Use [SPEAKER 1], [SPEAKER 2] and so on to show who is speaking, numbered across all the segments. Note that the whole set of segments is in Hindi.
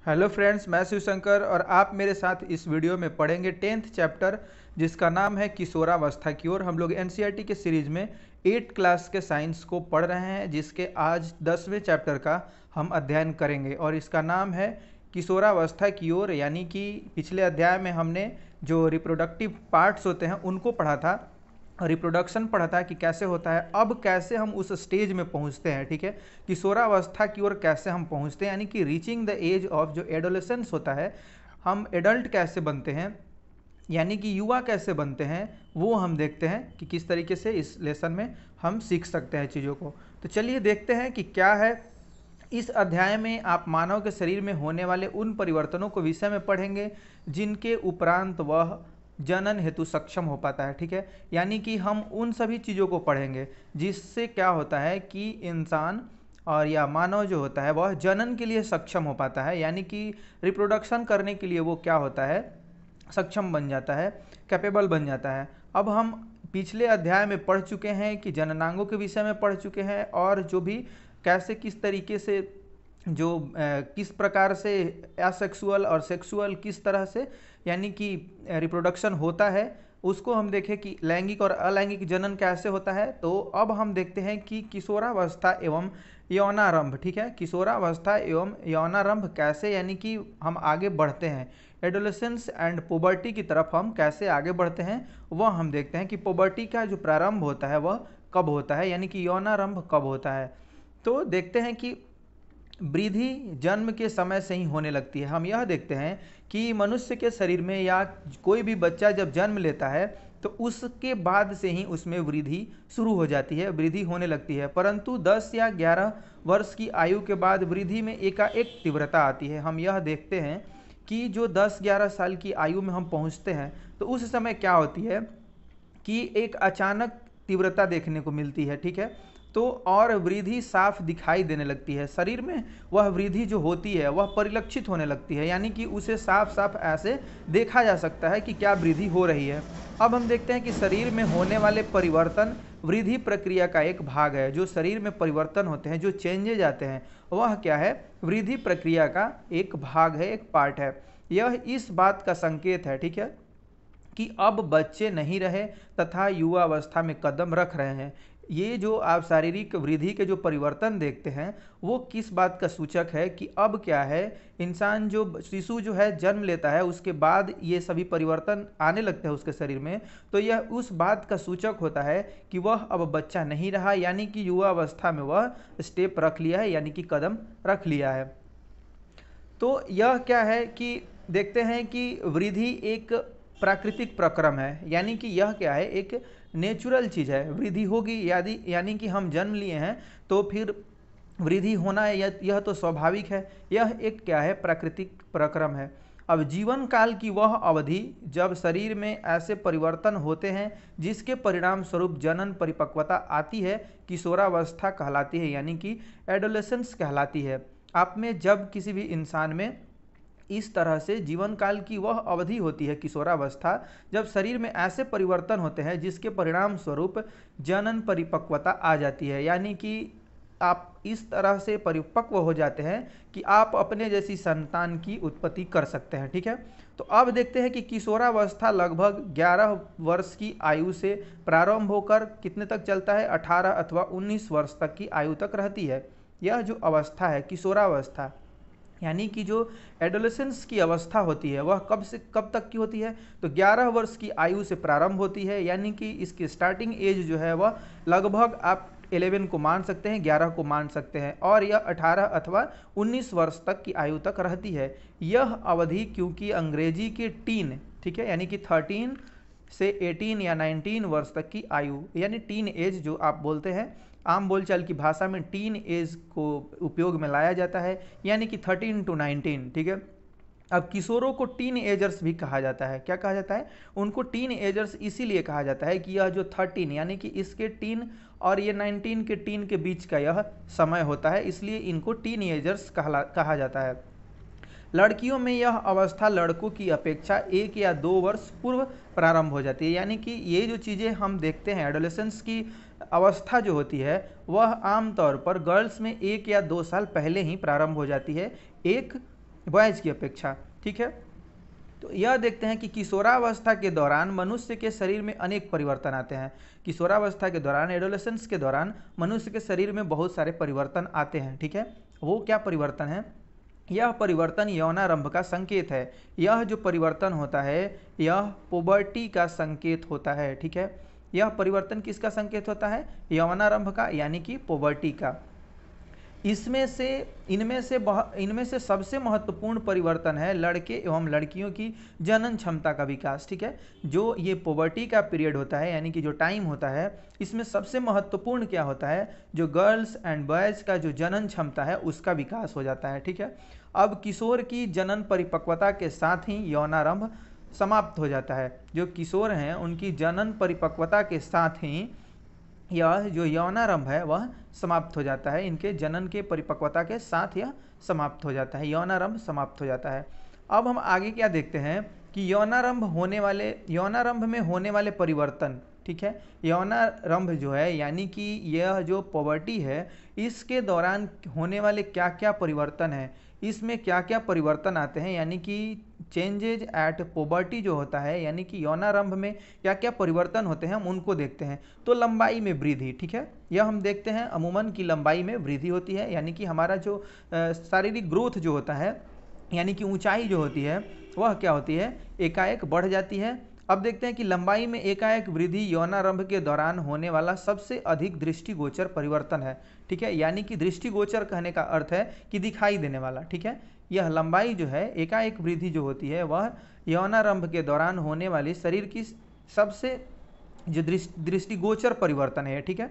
[SPEAKER 1] हेलो फ्रेंड्स, मैं शिवशंकर और आप मेरे साथ इस वीडियो में पढ़ेंगे 10th चैप्टर जिसका नाम है किशोरावस्था की ओर। हम लोग एनसीईआरटी के सीरीज में 8th क्लास के साइंस को पढ़ रहे हैं, जिसके आज 10वें चैप्टर का हम अध्ययन करेंगे और इसका नाम है किशोरावस्था की ओर। यानी कि पिछले अध्याय में हमने जो रिप्रोडक्टिव पार्ट्स होते हैं उनको पढ़ा था, रिप्रोडक्शन पढ़ा था कि कैसे होता है। अब कैसे हम उस स्टेज में पहुंचते हैं, ठीक है, किशोरावस्था की ओर कैसे हम पहुंचते हैं, यानी कि रीचिंग द एज ऑफ जो एडोलेसेंस होता है, हम एडल्ट कैसे बनते हैं, यानी कि युवा कैसे बनते हैं, वो हम देखते हैं कि किस तरीके से इस लेसन में हम सीख सकते हैं चीज़ों को। तो चलिए देखते हैं कि क्या है इस अध्याय में। आप मानव के शरीर में होने वाले उन परिवर्तनों को विषय में पढ़ेंगे जिनके उपरांत वह जनन हेतु सक्षम हो पाता है, ठीक है। यानी कि हम उन सभी चीज़ों को पढ़ेंगे जिससे क्या होता है कि इंसान और या मानव जो होता है वह जनन के लिए सक्षम हो पाता है, यानी कि रिप्रोडक्शन करने के लिए वो क्या होता है, सक्षम बन जाता है, कैपेबल बन जाता है। अब हम पिछले अध्याय में पढ़ चुके हैं कि जननांगों के विषय में पढ़ चुके हैं और जो भी कैसे किस तरीके से जो किस प्रकार से असेक्सुअल और सेक्सुअल किस तरह से यानी कि रिप्रोडक्शन होता है उसको हम देखें कि लैंगिक और अलैंगिक जनन कैसे होता है। तो अब हम देखते हैं कि किशोरावस्था एवं यौनारंभ, ठीक है, किशोरावस्था एवं यौनारंभ कैसे, यानी कि हम आगे बढ़ते हैं एडोलेसेंस एंड पुबर्टी की तरफ हम कैसे आगे बढ़ते हैं, वह हम देखते हैं कि पुबर्टी का जो प्रारंभ होता है वह कब होता है, यानी कि यौनारंभ कब होता है। तो देखते हैं कि वृद्धि जन्म के समय से ही होने लगती है। हम यह देखते हैं कि मनुष्य के शरीर में या कोई भी बच्चा जब जन्म लेता है तो उसके बाद से ही उसमें वृद्धि शुरू हो जाती है, वृद्धि होने लगती है। परंतु 10 या 11 वर्ष की आयु के बाद वृद्धि में एकाएक तीव्रता आती है। हम यह देखते हैं कि जो 10-11 साल की आयु में हम पहुंचते हैं तो उस समय क्या होती है कि एक अचानक तीव्रता देखने को मिलती है, ठीक है। तो और वृद्धि साफ दिखाई देने लगती है शरीर में, वह वृद्धि जो होती है वह परिलक्षित होने लगती है, यानी कि उसे साफ साफ ऐसे देखा जा सकता है कि क्या वृद्धि हो रही है। अब हम देखते हैं कि शरीर में होने वाले परिवर्तन वृद्धि प्रक्रिया का एक भाग है। जो शरीर में परिवर्तन होते हैं, जो चेंजेज आते हैं, वह क्या है, वृद्धि प्रक्रिया का एक भाग है, एक पार्ट है। यह इस बात का संकेत है, ठीक है, कि अब बच्चे नहीं रहे तथा युवा अवस्था में कदम रख रहे हैं। ये जो आप शारीरिक वृद्धि के जो परिवर्तन देखते हैं वो किस बात का सूचक है कि अब क्या है, इंसान जो शिशु जो है जन्म लेता है उसके बाद ये सभी परिवर्तन आने लगते हैं उसके शरीर में, तो यह उस बात का सूचक होता है कि वह अब बच्चा नहीं रहा, यानी कि युवा अवस्था में वह स्टेप रख लिया है, यानी कि कदम रख लिया है। तो यह क्या है कि देखते हैं कि वृद्धि एक प्राकृतिक प्रक्रम है, यानी कि यह क्या है, एक नेचुरल चीज़ है। वृद्धि होगी यदि, यानी कि हम जन्म लिए हैं तो फिर वृद्धि होना है, यह तो स्वाभाविक है। यह एक क्या है, प्राकृतिक प्रक्रम है। अब जीवन काल की वह अवधि जब शरीर में ऐसे परिवर्तन होते हैं जिसके परिणाम स्वरूप जनन परिपक्वता आती है, किशोरावस्था कहलाती है, यानी कि एडोलेसेंस कहलाती है। आप में जब किसी भी इंसान में इस तरह से जीवन काल की वह अवधि होती है किशोरावस्था, जब शरीर में ऐसे परिवर्तन होते हैं जिसके परिणाम स्वरूप जनन परिपक्वता आ जाती है, यानी कि आप इस तरह से परिपक्व हो जाते हैं कि आप अपने जैसी संतान की उत्पत्ति कर सकते हैं, ठीक है। तो अब देखते हैं कि किशोरावस्था लगभग 11 वर्ष की आयु से प्रारंभ होकर कितने तक चलता है, 18 अथवा 19 वर्ष तक की आयु तक रहती है। यह जो अवस्था है किशोरावस्था, यानी कि जो एडोलेसेंस की अवस्था होती है वह कब से कब तक की होती है, तो 11 वर्ष की आयु से प्रारंभ होती है, यानी कि इसकी स्टार्टिंग एज जो है वह लगभग आप 11 को मान सकते हैं, 11 को मान सकते हैं, और यह 18 अथवा 19 वर्ष तक की आयु तक रहती है। यह अवधि क्योंकि अंग्रेजी के टीन, ठीक है, यानी कि 13 से 18 या 19 वर्ष तक की आयु, यानी टीन एज जो आप बोलते हैं, आम बोलचाल की भाषा में टीन एज को उपयोग में लाया जाता है, यानी कि 13 to 19, ठीक है। अब किशोरों को टीन एजर्स भी कहा जाता है। क्या कहा जाता है, उनको टीन एजर्स इसीलिए कहा जाता है कि यह जो 13 यानी कि इसके टीन और ये 19 के टीन के बीच का यह समय होता है, इसलिए इनको टीन एजर्स कहा जाता है। लड़कियों में यह अवस्था लड़कों की अपेक्षा 1 या 2 वर्ष पूर्व प्रारंभ हो जाती है, यानी कि ये जो चीज़ें हम देखते हैं एडोलेसेंस की अवस्था जो होती है वह आमतौर पर गर्ल्स में 1 या 2 साल पहले ही प्रारंभ हो जाती है। एक बॉयज की अपेक्षा, ठीक है। तो यह देखते हैं कि किशोरावस्था के दौरान मनुष्य के शरीर में अनेक परिवर्तन आते हैं। किशोरावस्था के दौरान, एडोलेसेंस के दौरान मनुष्य के शरीर में बहुत सारे परिवर्तन आते हैं, ठीक है। वो क्या परिवर्तन है? यह परिवर्तन यौनारंभ का संकेत है। यह जो परिवर्तन होता है यह पुबर्टी का संकेत होता है, ठीक है। यह परिवर्तन किसका संकेत होता है? यौनारंभ का, यानी कि पुबर्टी का। इनमें से सबसे महत्वपूर्ण परिवर्तन है लड़के एवं लड़कियों की जनन क्षमता का विकास, ठीक है। जो ये पुबर्टी का पीरियड होता है, यानी कि जो टाइम होता है, इसमें सबसे महत्वपूर्ण क्या होता है? जो गर्ल्स एंड बॉयज का जो जनन क्षमता है उसका विकास हो जाता है, ठीक है। अब किशोर की जनन परिपक्वता के साथ ही यौनारंभ समाप्त हो जाता है। जो किशोर हैं उनकी जनन परिपक्वता के साथ ही यह जो यौनारंभ है वह समाप्त हो जाता है। इनके जनन के परिपक्वता के साथ यह समाप्त हो जाता है, यौनारंभ समाप्त हो जाता है। अब हम आगे क्या देखते हैं कि यौनारंभ में होने वाले परिवर्तन, ठीक है। यौनारंभ जो है यानी कि यह जो पुबर्टी है इसके दौरान होने वाले क्या क्या परिवर्तन है, इसमें क्या क्या परिवर्तन आते हैं, यानी कि चेंजेज एट पुबर्टी जो होता है, यानी कि यौनारंभ में क्या क्या परिवर्तन होते हैं हम उनको देखते हैं। तो लंबाई में वृद्धि, ठीक है, यह हम देखते हैं अमूमन की लंबाई में वृद्धि होती है, यानी कि हमारा जो शारीरिक ग्रोथ जो होता है, यानी कि ऊंचाई जो होती है वह क्या होती है? एकाएक बढ़ जाती है। अब देखते हैं कि लंबाई में एकाएक वृद्धि यौनारंभ के दौरान होने वाला सबसे अधिक दृष्टिगोचर परिवर्तन है, ठीक है। यानी कि दृष्टिगोचर कहने का अर्थ है कि दिखाई देने वाला, ठीक है। यह लंबाई जो है, एकाएक वृद्धि जो होती है वह यौनारंभ के दौरान होने वाली शरीर की सबसे जो दृष्टिगोचर परिवर्तन है, ठीक है।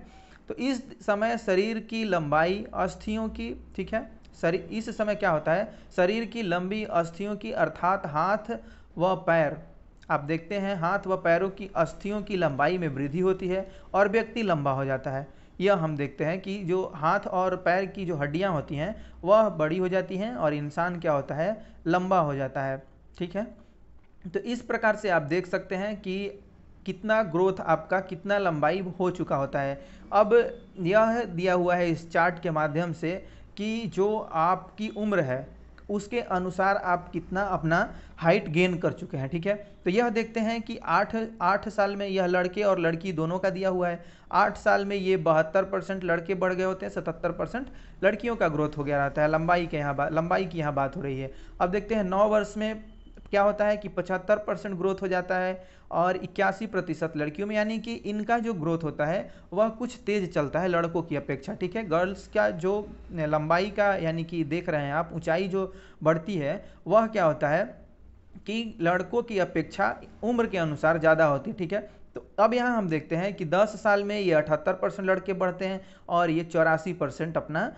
[SPEAKER 1] तो इस समय शरीर की लंबाई अस्थियों की, ठीक है, शरीर इस समय क्या होता है? शरीर की लंबी अस्थियों की, अर्थात हाथ व पैर, आप देखते हैं हाथ व पैरों की अस्थियों की लंबाई में वृद्धि होती है और व्यक्ति लंबा हो जाता है। यह हम देखते हैं कि जो हाथ और पैर की जो हड्डियां होती हैं वह बड़ी हो जाती हैं और इंसान क्या होता है? लंबा हो जाता है, ठीक है। तो इस प्रकार से आप देख सकते हैं कि कितना ग्रोथ आपका, कितना लंबाई हो चुका होता है। अब यह दिया हुआ है इस चार्ट के माध्यम से कि जो आपकी उम्र है उसके अनुसार आप कितना अपना हाइट गेन कर चुके हैं, ठीक है। तो यह देखते हैं कि 8 साल में यह लड़के और लड़की दोनों का दिया हुआ है। 8 साल में ये 72% लड़के बढ़ गए होते हैं, 77% लड़कियों का ग्रोथ हो गया रहता है। लंबाई की यहाँ बात हो रही है। अब देखते हैं 9 वर्ष में क्या होता है कि 75% ग्रोथ हो जाता है और 81% लड़कियों में, यानी कि इनका जो ग्रोथ होता है वह कुछ तेज चलता है लड़कों की अपेक्षा, ठीक है। गर्ल्स का जो लंबाई का, यानी कि देख रहे हैं आप, ऊंचाई जो बढ़ती है वह क्या होता है कि लड़कों की अपेक्षा उम्र के अनुसार ज़्यादा होती है, ठीक है। तो अब यहाँ हम देखते हैं कि 10 साल में ये 78% लड़के बढ़ते हैं और ये 84% अपना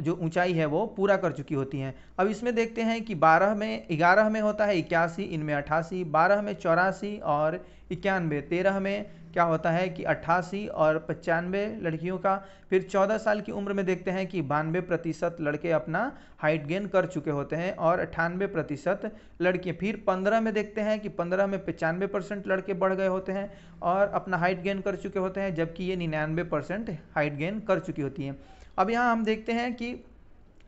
[SPEAKER 1] जो ऊंचाई है वो पूरा कर चुकी होती हैं। अब इसमें देखते हैं कि 11 में होता है 81, इनमें 88, 12 में 84 और 91, 13 में क्या होता है कि 88 और 95 लड़कियों का। फिर 14 साल की उम्र में देखते हैं कि 92% लड़के अपना हाइट गेन कर चुके होते हैं और 98% लड़कियाँ। फिर 15 में देखते हैं कि 15 में 95% लड़के बढ़ गए होते हैं और अपना हाइट गेन कर चुके होते हैं, जबकि ये 99% हाइट गेन कर चुकी होती हैं। अब यहाँ हम देखते हैं कि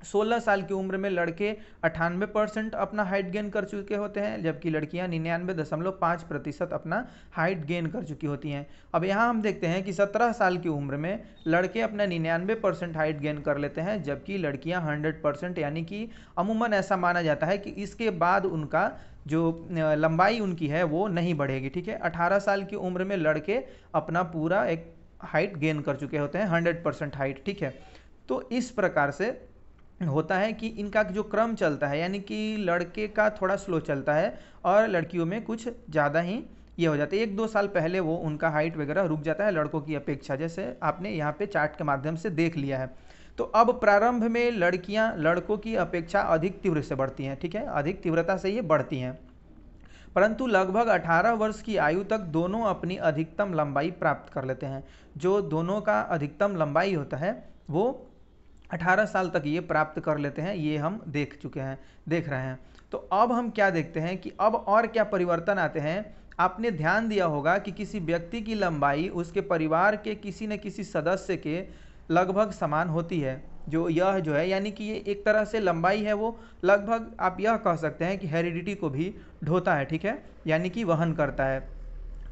[SPEAKER 1] 16 साल की उम्र में लड़के 98% अपना हाइट गेन कर चुके होते हैं, जबकि लड़कियां 99.5% अपना हाइट गेन कर चुकी होती हैं। अब यहाँ हम देखते हैं कि 17 साल की उम्र में लड़के अपना 99% हाइट गेन कर लेते हैं, जबकि लड़कियां 100%, यानी कि अमूमन ऐसा माना जाता है कि इसके बाद उनका जो लंबाई उनकी है वो नहीं बढ़ेगी, ठीक है। 18 साल की उम्र में लड़के अपना पूरा एक हाइट गेन कर चुके होते हैं, 100% हाइट, ठीक है। तो इस प्रकार से होता है कि इनका जो क्रम चलता है, यानी कि लड़के का थोड़ा स्लो चलता है और लड़कियों में कुछ ज़्यादा ही ये हो जाता है। 1-2 साल पहले वो उनका हाइट वगैरह रुक जाता है लड़कों की अपेक्षा, जैसे आपने यहाँ पे चार्ट के माध्यम से देख लिया है। तो अब प्रारंभ में लड़कियाँ लड़कों की अपेक्षा अधिक तीव्र से बढ़ती हैं, ठीक है, अधिक तीव्रता से ये बढ़ती हैं, परंतु लगभग 18 वर्ष की आयु तक दोनों अपनी अधिकतम लंबाई प्राप्त कर लेते हैं। जो दोनों का अधिकतम लंबाई होता है वो 18 साल तक ये प्राप्त कर लेते हैं, ये हम देख रहे हैं। तो अब हम क्या देखते हैं कि अब और क्या परिवर्तन आते हैं। आपने ध्यान दिया होगा कि किसी व्यक्ति की लंबाई उसके परिवार के किसी न किसी सदस्य के लगभग समान होती है। जो यह जो है यानी कि ये एक तरह से लंबाई है वो लगभग आप यह कह सकते हैं कि हेरिडिटी को भी ढोता है, ठीक है, यानी कि वहन करता है।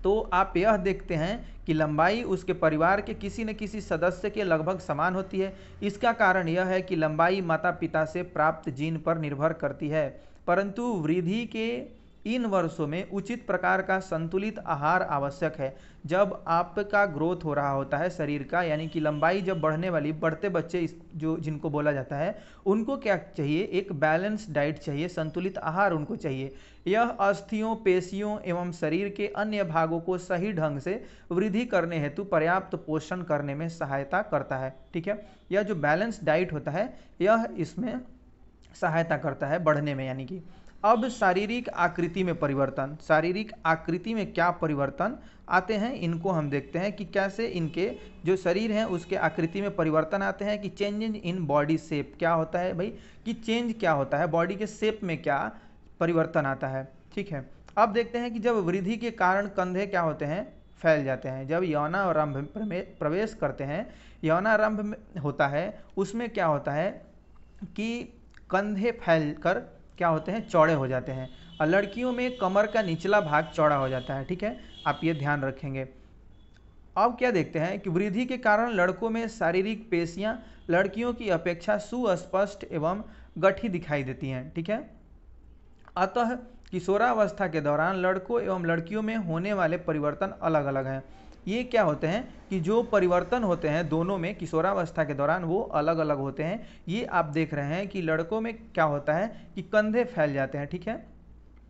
[SPEAKER 1] तो आप यह देखते हैं कि लंबाई उसके परिवार के किसी न किसी सदस्य के लगभग समान होती है। इसका कारण यह है कि लंबाई माता पिता से प्राप्त जीन पर निर्भर करती है, परंतु वृद्धि के इन वर्षों में उचित प्रकार का संतुलित आहार आवश्यक है। जब आपका ग्रोथ हो रहा होता है शरीर का, यानी कि लंबाई जब बढ़ने वाली बढ़ते बच्चे जो जिनको बोला जाता है, उनको क्या चाहिए, एक बैलेंस डाइट चाहिए, संतुलित आहार उनको चाहिए। यह अस्थियों, पेशियों एवं शरीर के अन्य भागों को सही ढंग से वृद्धि करने हेतु पर्याप्त पोषण करने में सहायता करता है, ठीक है। यह जो बैलेंस डाइट होता है यह इसमें सहायता करता है बढ़ने में। यानी कि अब शारीरिक आकृति में परिवर्तन, शारीरिक आकृति में क्या परिवर्तन आते हैं इनको हम देखते हैं कि कैसे इनके जो शरीर हैं उसके आकृति में परिवर्तन आते हैं। कि चेंज इन बॉडी शेप क्या होता है भाई, कि चेंज क्या होता है, बॉडी के शेप में क्या परिवर्तन आता है, ठीक है। अब देखते हैं कि जब वृद्धि के कारण कंधे क्या होते हैं, फैल जाते हैं। जब यौनारंभ प्रवेश करते हैं, यौनारंभ होता है, उसमें क्या होता है कि कंधे फैलकर क्या होते हैं, चौड़े हो जाते हैं। और लड़कियों में कमर का निचला भाग चौड़ा हो जाता है, ठीक है, आप ये ध्यान रखेंगे। अब क्या देखते हैं कि वृद्धि के कारण लड़कों में शारीरिक पेशियां लड़कियों की अपेक्षा सुस्पष्ट एवं गठी दिखाई देती हैं, ठीक है। अतः किशोरावस्था के दौरान लड़कों एवं लड़कियों में होने वाले परिवर्तन अलग अलग हैं। ये क्या होते हैं कि जो परिवर्तन होते हैं दोनों में किशोरावस्था के दौरान वो अलग अलग होते हैं। ये आप देख रहे हैं कि लड़कों में क्या होता है कि कंधे फैल जाते हैं, ठीक है,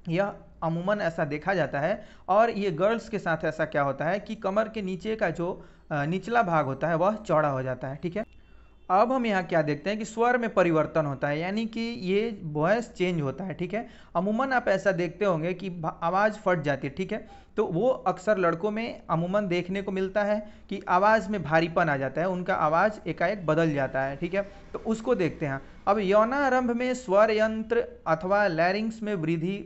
[SPEAKER 1] यह अमूमन ऐसा देखा जाता है। और ये गर्ल्स के साथ ऐसा क्या होता है कि कमर के नीचे का जो निचला भाग होता है वह चौड़ा हो जाता है, ठीक है। अब हम यहाँ क्या देखते हैं कि स्वर में परिवर्तन होता है, यानी कि ये वॉइस चेंज होता है, ठीक है। अमूमन आप ऐसा देखते होंगे कि आवाज़ फट जाती है, ठीक है, तो वो अक्सर लड़कों में अमूमन देखने को मिलता है कि आवाज़ में भारीपन आ जाता है, उनका आवाज़ एकाएक बदल जाता है, ठीक है, तो उसको देखते हैं। अब यौनारंभ में स्वर यंत्र अथवा लैरिंग्स में वृद्धि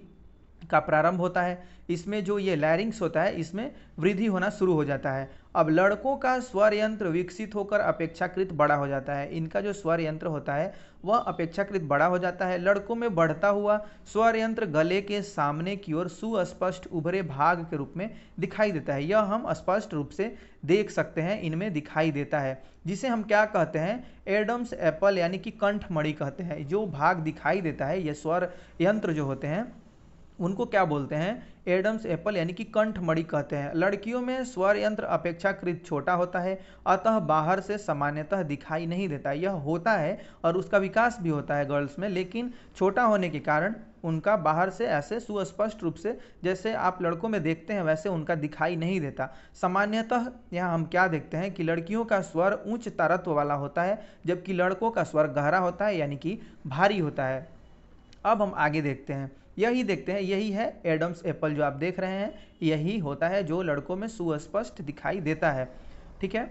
[SPEAKER 1] का प्रारंभ होता है। इसमें जो ये लैरिंग्स होता है इसमें वृद्धि होना शुरू हो जाता है। अब लड़कों का स्वर यंत्र विकसित होकर अपेक्षाकृत बड़ा हो जाता है। इनका जो स्वर यंत्र होता है वह अपेक्षाकृत बड़ा हो जाता है। लड़कों में बढ़ता हुआ स्वर यंत्र गले के सामने की ओर सुस्पष्ट उभरे भाग के रूप में दिखाई देता है। यह हम स्पष्ट रूप से देख सकते हैं, इनमें दिखाई देता है, जिसे हम क्या कहते हैं, एडम्स एप्पल यानी कि कंठमणि कहते हैं। जो भाग दिखाई देता है ये स्वर यंत्र जो होते हैं उनको क्या बोलते हैं, एडम्स एप्पल यानी कि कंठमणि कहते हैं। लड़कियों में स्वर यंत्र अपेक्षाकृत छोटा होता है, अतः बाहर से सामान्यतः दिखाई नहीं देता। यह होता है और उसका विकास भी होता है गर्ल्स में, लेकिन छोटा होने के कारण उनका बाहर से ऐसे सुस्पष्ट रूप से जैसे आप लड़कों में देखते हैं वैसे उनका दिखाई नहीं देता। सामान्यतः यहाँ हम क्या देखते हैं कि लड़कियों का स्वर उच्च तारत्व वाला होता है, जबकि लड़कों का स्वर गहरा होता है यानी कि भारी होता है। अब हम आगे देखते हैं, यही देखते हैं, यही है एडम्स एप्पल जो आप देख रहे हैं, यही होता है जो लड़कों में सुस्पष्ट दिखाई देता है, ठीक है।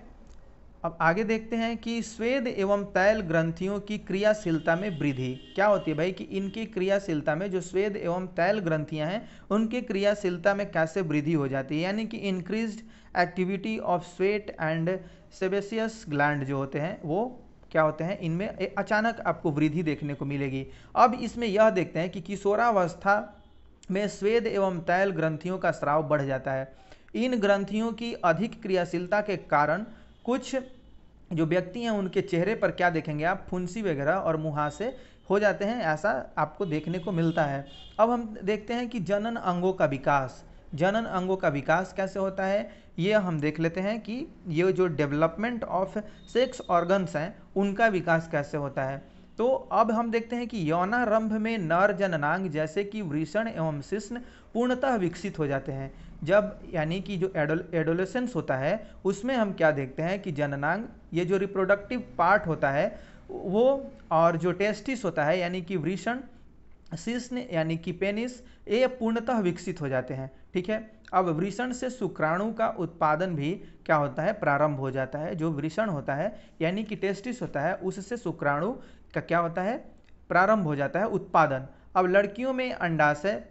[SPEAKER 1] अब आगे देखते हैं कि स्वेद एवं तैल ग्रंथियों की क्रियाशीलता में वृद्धि क्या होती है भाई, कि इनकी क्रियाशीलता में जो स्वेद एवं तैल ग्रंथियां हैं उनकी क्रियाशीलता में कैसे वृद्धि हो जाती है, यानी कि increased activity of sweat and sebaceous gland जो होते हैं वो क्या होते हैं, इनमें अचानक आपको वृद्धि देखने को मिलेगी। अब इसमें यह देखते हैं कि किशोरावस्था में स्वेद एवं तैल ग्रंथियों का स्राव बढ़ जाता है। इन ग्रंथियों की अधिक क्रियाशीलता के कारण कुछ जो व्यक्ति हैं उनके चेहरे पर क्या देखेंगे आप, फुंसी वगैरह और मुहासे हो जाते हैं, ऐसा आपको देखने को मिलता है। अब हम देखते हैं कि जनन अंगों का विकास, जनन अंगों का विकास कैसे होता है ये हम देख लेते हैं कि ये जो डेवलपमेंट ऑफ सेक्स ऑर्गन्स हैं उनका विकास कैसे होता है। तो अब हम देखते हैं कि यौनारंभ में नर जननांग जैसे कि वृषण एवं शिश्न पूर्णतः विकसित हो जाते हैं। जब यानी कि जो एडोलेसेंस होता है उसमें हम क्या देखते हैं कि जननांग, ये जो रिप्रोडक्टिव पार्ट होता है वो, और जो टेस्टिस होता है यानी कि वृषण, शिश्न यानी कि पेनिस, ये पूर्णतः विकसित हो जाते हैं, ठीक है। अब वृषण से शुक्राणु का उत्पादन भी क्या होता है, प्रारंभ हो जाता है। जो वृषण होता है यानी कि टेस्टिस होता है उससे शुक्राणु का क्या होता है, प्रारंभ हो जाता है उत्पादन। अब लड़कियों में अंडाशय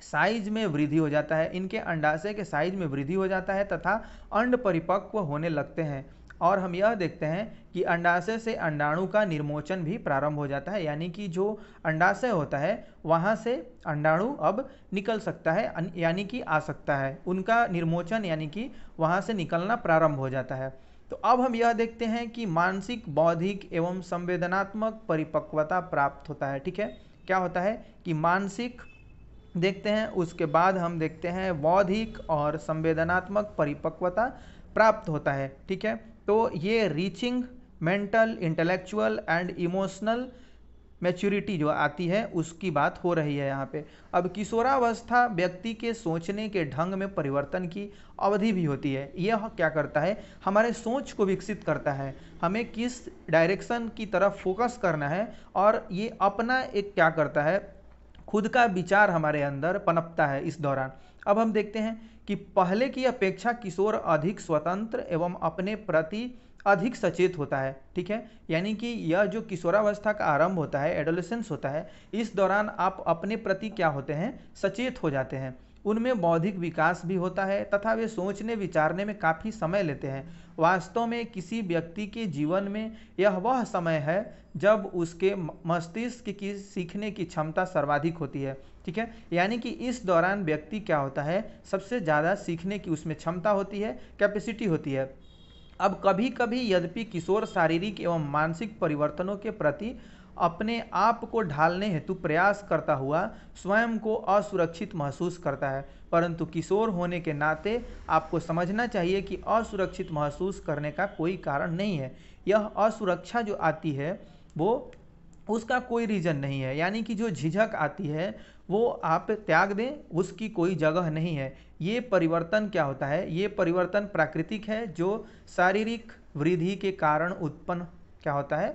[SPEAKER 1] साइज में वृद्धि हो जाता है, इनके अंडाशय के साइज में वृद्धि हो जाता है तथा अंड परिपक्व होने लगते हैं। और हम यह देखते हैं कि अंडाशय से अंडाणु का निर्मोचन भी प्रारंभ हो जाता है, यानी कि जो अंडाशय होता है वहाँ से अंडाणु अब निकल सकता है, यानी कि आ सकता है, उनका निर्मोचन यानी कि वहाँ से निकलना प्रारंभ हो जाता है। तो अब हम यह देखते हैं कि मानसिक, बौद्धिक एवं संवेदनात्मक परिपक्वता प्राप्त होता है। ठीक है, क्या होता है कि मानसिक देखते हैं, उसके बाद हम देखते हैं बौद्धिक और संवेदनात्मक परिपक्वता प्राप्त होता है। ठीक है, तो ये reaching mental, intellectual and emotional maturity जो आती है उसकी बात हो रही है यहाँ पे। अब किशोरावस्था व्यक्ति के सोचने के ढंग में परिवर्तन की अवधि भी होती है। यह क्या करता है, हमारे सोच को विकसित करता है, हमें किस डायरेक्शन की तरफ फोकस करना है, और ये अपना एक क्या करता है, खुद का विचार हमारे अंदर पनपता है इस दौरान। अब हम देखते हैं कि पहले की अपेक्षा किशोर अधिक स्वतंत्र एवं अपने प्रति अधिक सचेत होता है। ठीक है, यानी कि यह जो किशोरावस्था का आरंभ होता है, एडोलेसेंस होता है, इस दौरान आप अपने प्रति क्या होते हैं, सचेत हो जाते हैं। उनमें बौद्धिक विकास भी होता है तथा वे सोचने विचारने में काफ़ी समय लेते हैं। वास्तव में किसी व्यक्ति के जीवन में यह वह समय है जब उसके मस्तिष्क की सीखने की क्षमता सर्वाधिक होती है। ठीक है, यानी कि इस दौरान व्यक्ति क्या होता है, सबसे ज़्यादा सीखने की उसमें क्षमता होती है, कैपेसिटी होती है। अब कभी कभी यद्यपि किशोर शारीरिक एवं मानसिक परिवर्तनों के प्रति अपने आप को ढालने हेतु प्रयास करता हुआ स्वयं को असुरक्षित महसूस करता है, परंतु किशोर होने के नाते आपको समझना चाहिए कि असुरक्षित महसूस करने का कोई कारण नहीं है। यह असुरक्षा जो आती है वो उसका कोई रीज़न नहीं है, यानी कि जो झिझक आती है वो आप त्याग दें, उसकी कोई जगह नहीं है। ये परिवर्तन क्या होता है, ये परिवर्तन प्राकृतिक है जो शारीरिक वृद्धि के कारण उत्पन्न क्या होता है,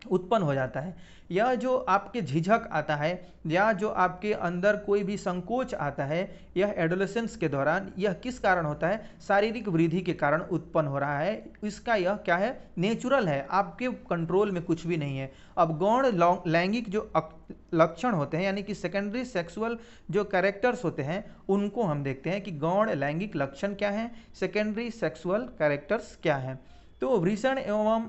[SPEAKER 1] उत्पन्न हो जाता है। यह जो आपके झिझक आता है या जो आपके अंदर कोई भी संकोच आता है, यह एडोलेसेंस के दौरान यह किस कारण होता है, शारीरिक वृद्धि के कारण उत्पन्न हो रहा है। इसका यह क्या है, नेचुरल है, आपके कंट्रोल में कुछ भी नहीं है। अब गौण लैंगिक जो लक्षण होते हैं, यानी कि सेकेंडरी सेक्सुअल जो कैरेक्टर्स होते हैं, उनको हम देखते हैं कि गौण लैंगिक लक्षण क्या है, सेकेंडरी सेक्सुअल कैरेक्टर्स क्या हैं। तो वृषण एवं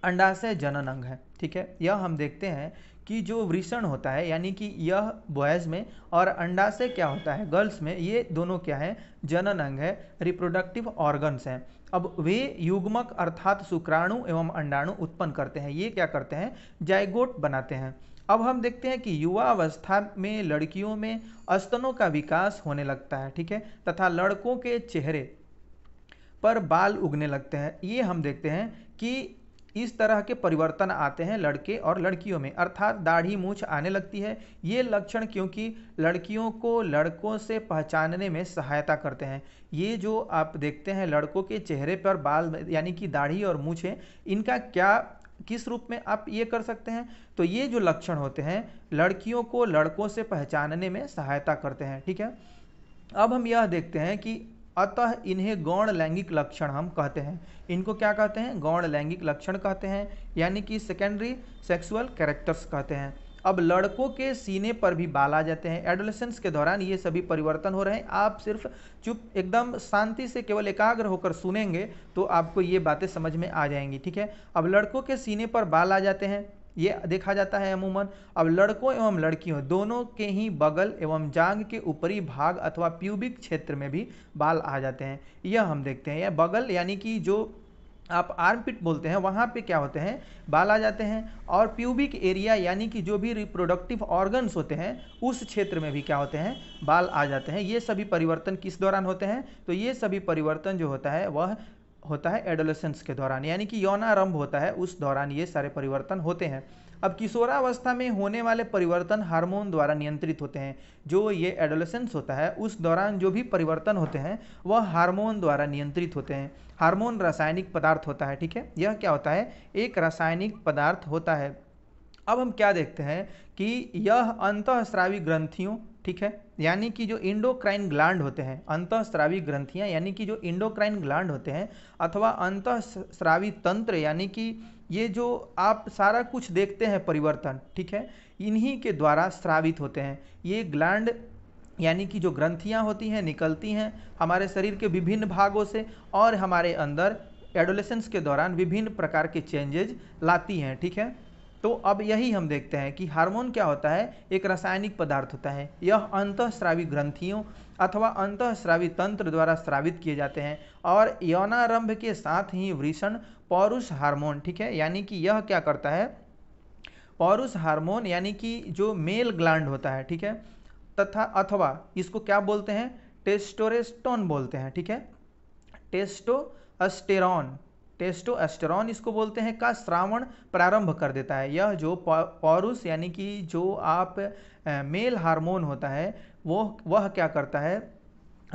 [SPEAKER 1] अंडाशय जनन अंग है। ठीक है, यह हम देखते हैं कि जो वृषण होता है, यानी कि यह बॉयज़ में, और अंडाशय क्या होता है, गर्ल्स में, ये दोनों क्या है, जनन अंग है, रिप्रोडक्टिव ऑर्गन्स हैं। अब वे युग्मक अर्थात शुक्राणु एवं अंडाणु उत्पन्न करते हैं, ये क्या करते हैं, जाइगोट बनाते हैं। अब हम देखते हैं कि युवा अवस्था में लड़कियों में स्तनों का विकास होने लगता है। ठीक है, तथा लड़कों के चेहरे पर बाल उगने लगते हैं। ये हम देखते हैं कि इस तरह के परिवर्तन आते हैं लड़के और लड़कियों में, अर्थात दाढ़ी मूछ आने लगती है। ये लक्षण क्योंकि लड़कियों को लड़कों से पहचानने में सहायता करते हैं। ये जो आप देखते हैं लड़कों के चेहरे पर बाल यानी कि दाढ़ी और मूछें, इनका क्या किस रूप में आप ये कर सकते हैं, तो ये जो लक्षण होते हैं लड़कियों को लड़कों से पहचानने में सहायता करते हैं। ठीक है, अब हम यह देखते हैं कि अतः इन्हें गौण लैंगिक लक्षण हम कहते हैं। इनको क्या कहते हैं, गौण लैंगिक लक्षण कहते हैं, यानी कि सेकेंडरी सेक्सुअल कैरेक्टर्स कहते हैं। अब लड़कों के सीने पर भी बाल आ जाते हैं। एडोलेसेंस के दौरान ये सभी परिवर्तन हो रहे हैं। आप सिर्फ चुप एकदम शांति से केवल एकाग्र होकर सुनेंगे तो आपको ये बातें समझ में आ जाएंगी। ठीक है, अब लड़कों के सीने पर बाल आ जाते हैं, ये देखा जाता है अमूमन। अब लड़कों एवं लड़कियों दोनों के ही बगल एवं जांघ के ऊपरी भाग अथवा प्यूबिक क्षेत्र में भी बाल आ जाते हैं, यह हम देखते हैं। यह बगल यानी कि जो आप आर्मपिट बोलते हैं, वहाँ पे क्या होते हैं, बाल आ जाते हैं। और प्यूबिक एरिया यानी कि जो भी रिप्रोडक्टिव ऑर्गन्स होते हैं उस क्षेत्र में भी क्या होते हैं, बाल आ जाते हैं। ये सभी परिवर्तन किस दौरान होते हैं, तो ये सभी परिवर्तन जो होता है वह होता है एडोलेसेंस के दौरान, यानी कि यौनारंभ होता है उस दौरान ये सारे परिवर्तन होते हैं। अब किशोरावस्था में होने वाले परिवर्तन हार्मोन द्वारा नियंत्रित होते हैं। जो ये एडोलेसेंस होता है उस दौरान जो भी परिवर्तन होते हैं वह हार्मोन द्वारा नियंत्रित होते हैं। हार्मोन रासायनिक पदार्थ होता है। ठीक है, यह क्या होता है, एक रासायनिक पदार्थ होता है। अब हम क्या देखते हैं कि यह अंतःस्रावी ग्रंथियों, ठीक है, यानी कि जो इंडोक्राइन ग्लैंड होते हैं, अंतःस्रावी ग्रंथियां यानी कि जो इंडोक्राइन ग्लैंड होते हैं, अथवा अंतःस्रावी तंत्र यानी कि ये जो आप सारा कुछ देखते हैं परिवर्तन, ठीक है, इन्हीं के द्वारा स्रावित होते हैं। ये ग्लैंड यानी कि जो ग्रंथियां होती हैं निकलती हैं हमारे शरीर के विभिन्न भागों से और हमारे अंदर एडोलेसेंस के दौरान विभिन्न प्रकार के चेंजेज लाती हैं। ठीक है, तो अब यही हम देखते हैं कि हार्मोन क्या होता है, एक रासायनिक पदार्थ होता है। यह अंतःस्रावी ग्रंथियों अथवा अंतःस्रावी तंत्र द्वारा स्रावित किए जाते हैं और यौनारंभ के साथ ही वृषण पौरुष हार्मोन, ठीक है, यानी कि यह क्या करता है, पौरुष हार्मोन यानी कि जो मेल ग्लैंड होता है, ठीक है, तथा अथवा इसको क्या बोलते हैं, टेस्टोस्टेरोन बोलते हैं। ठीक है, टेस्टोस्टेरोन इसको बोलते हैं, का श्रावण प्रारंभ कर देता है। यह जो पौरुष यानी कि जो आप मेल हार्मोन होता है वह क्या करता है,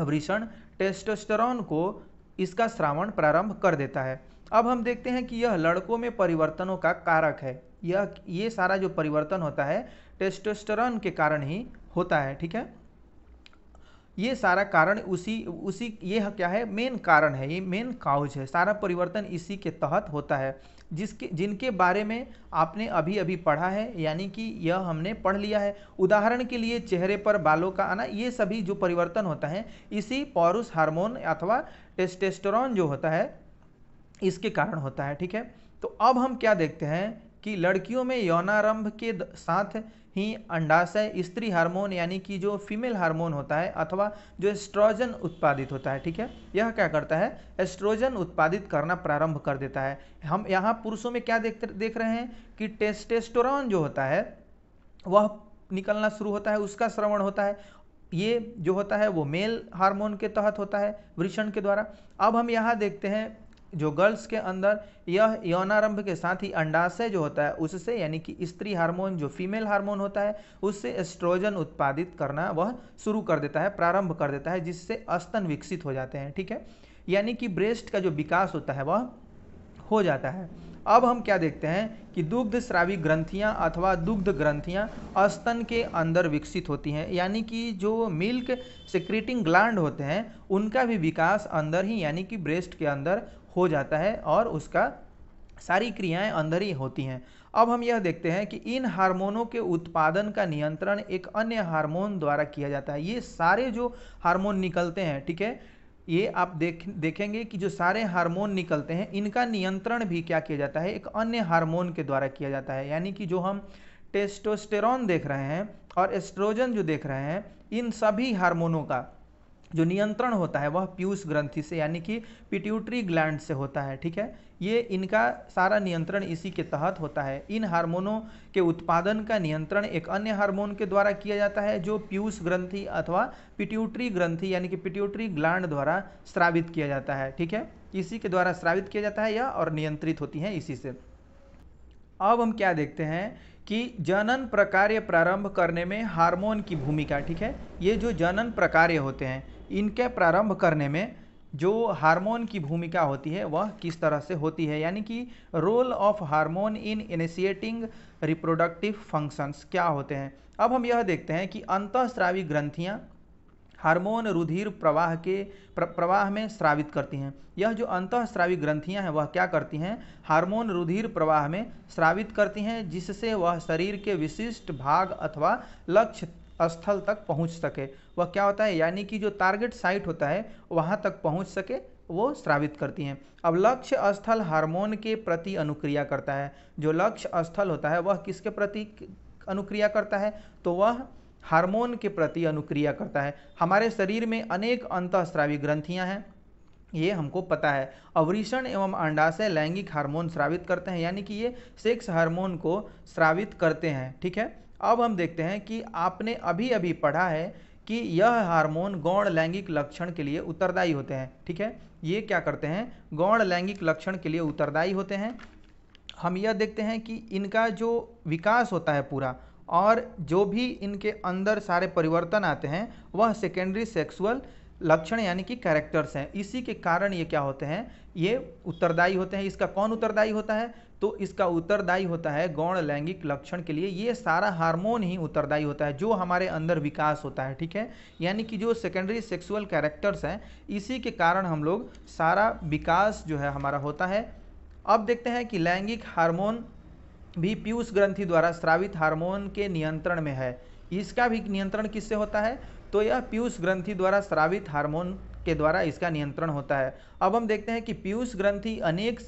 [SPEAKER 1] वृषण टेस्टोस्टेरोन को इसका श्रावण प्रारंभ कर देता है। अब हम देखते हैं कि यह लड़कों में परिवर्तनों का कारक है। ये सारा जो परिवर्तन होता है टेस्टोस्टेरोन के कारण ही होता है। ठीक है, ये सारा कारण उसी ये क्या है, मेन कारण है, ये मेन काउज है, सारा परिवर्तन इसी के तहत होता है, जिनके बारे में आपने अभी अभी पढ़ा है, यानी कि यह हमने पढ़ लिया है। उदाहरण के लिए चेहरे पर बालों का आना, ये सभी जो परिवर्तन होता है इसी पौरुष हार्मोन अथवा टेस्टोस्टेरोन जो होता है इसके कारण होता है। ठीक है, तो अब हम क्या देखते हैं कि लड़कियों में यौनारंभ के साथ ही अंडाशय स्त्री हार्मोन यानी कि जो फीमेल हार्मोन होता है अथवा जो एस्ट्रोजन उत्पादित होता है, ठीक है, यह क्या करता है, एस्ट्रोजन उत्पादित करना प्रारंभ कर देता है। हम यहाँ पुरुषों में क्या देख रहे हैं कि टेस्टोस्टेरोन जो होता है वह निकलना शुरू होता है, उसका श्रवण होता है। ये जो होता है वो मेल हार्मोन के तहत होता है वृषण के द्वारा। अब हम यहाँ देखते हैं जो गर्ल्स के अंदर यह यौनारंभ के साथ ही अंडाशय जो होता है उससे यानी कि स्त्री हार्मोन जो फीमेल हार्मोन होता है उससे एस्ट्रोजन उत्पादित करना वह शुरू कर देता है, प्रारंभ कर देता है, जिससे स्तन विकसित हो जाते हैं। ठीक है, यानी कि ब्रेस्ट का जो विकास होता है वह हो जाता है। अब हम क्या देखते हैं कि दुग्ध स्रावी ग्रंथियां अथवा दुग्ध ग्रंथियां स्तन के अंदर विकसित होती हैं, यानी कि जो मिल्क सेक्रेटिंग ग्लैंड होते हैं उनका भी विकास अंदर ही यानी कि ब्रेस्ट के अंदर हो जाता है और उसका सारी क्रियाएं अंदर ही होती हैं। अब हम यह देखते हैं कि इन हार्मोनों के उत्पादन का नियंत्रण एक अन्य हार्मोन द्वारा किया जाता है। ये सारे जो हार्मोन निकलते हैं, ठीक है, ये आप देखेंगे कि जो सारे हार्मोन निकलते हैं इनका नियंत्रण भी क्या किया जाता है, एक अन्य हार्मोन के द्वारा किया जाता है। यानी कि जो हम टेस्टोस्टेरोन देख रहे हैं और एस्ट्रोजन जो देख रहे हैं, इन सभी हार्मोनों का जो नियंत्रण होता है वह पीयूष ग्रंथि से यानी कि पिट्यूटरी ग्लैंड से होता है। ठीक है, ये इनका सारा नियंत्रण इसी के तहत होता है। इन हार्मोनों के उत्पादन का नियंत्रण एक अन्य हार्मोन के द्वारा किया जाता है जो पीयूष ग्रंथि अथवा पिट्यूटरी ग्रंथि यानी कि पिट्यूटरी ग्लैंड द्वारा स्रावित किया जाता है। ठीक है, इसी के द्वारा स्रावित किया जाता है यह और नियंत्रित होती है इसी से। अब हम क्या देखते हैं कि जनन प्रकार्य प्रारंभ करने में हार्मोन की भूमिका। ठीक है, ये जो जनन प्रकार्य होते हैं इनके प्रारंभ करने में जो हार्मोन की भूमिका होती है वह किस तरह से होती है, यानी कि role of hormone in initiating reproductive functions क्या होते हैं। अब हम यह देखते हैं कि अंतःस्रावी ग्रंथियां हार्मोन रुधिर प्रवाह में स्रावित करती हैं। यह जो अंतःस्रावी ग्रंथियां हैं वह क्या करती हैं, हार्मोन रुधिर प्रवाह में स्रावित करती हैं, जिससे वह शरीर के विशिष्ट भाग अथवा लक्ष्य स्थल तक पहुंच सके। वह क्या होता है, यानी कि जो टारगेट साइट होता है वहां तक पहुंच सके वो स्रावित करती हैं। अब लक्ष्य स्थल हार्मोन के प्रति अनुक्रिया करता है। जो लक्ष्य स्थल होता है वह किसके प्रति अनुक्रिया करता है, तो वह हार्मोन के प्रति अनुक्रिया करता है। हमारे शरीर में अनेक अंतःस्रावी ग्रंथियां हैं, ये हमको पता है। अवृषण एवं अंडाशय लैंगिक हार्मोन स्रावित करते हैं, यानी कि ये सेक्स हार्मोन को स्रावित करते हैं। ठीक है, अब हम देखते हैं कि आपने अभी अभी पढ़ा है कि यह हार्मोन गौण लैंगिक लक्षण के लिए उत्तरदायी होते हैं। ठीक है, ये क्या करते हैं, गौण लैंगिक लक्षण के लिए उत्तरदायी होते हैं। हम यह देखते हैं कि इनका जो विकास होता है पूरा और जो भी इनके अंदर सारे परिवर्तन आते हैं वह सेकेंडरी सेक्सुअल लक्षण यानी कि कैरेक्टर्स हैं। इसी के कारण ये क्या होते हैं, ये उत्तरदायी होते हैं। इसका कौन उत्तरदायी होता है, तो इसका उत्तरदायी होता है गौण लैंगिक लक्षण के लिए ये सारा हार्मोन ही उत्तरदायी होता है जो हमारे अंदर विकास होता है। ठीक है, यानी कि जो सेकेंडरी सेक्सुअल कैरेक्टर्स हैं इसी के कारण हम लोग सारा विकास जो है हमारा होता है। अब देखते हैं कि लैंगिक हार्मोन भी पीयूष ग्रंथि द्वारा स्रावित हार्मोन के नियंत्रण में है। इसका भी नियंत्रण किससे होता है, तो यह पीयूष ग्रंथि द्वारा स्रावित हार्मोन के द्वारा इसका नियंत्रण होता है। अब हम देखते हैं कि पीयूष ग्रंथि अनेक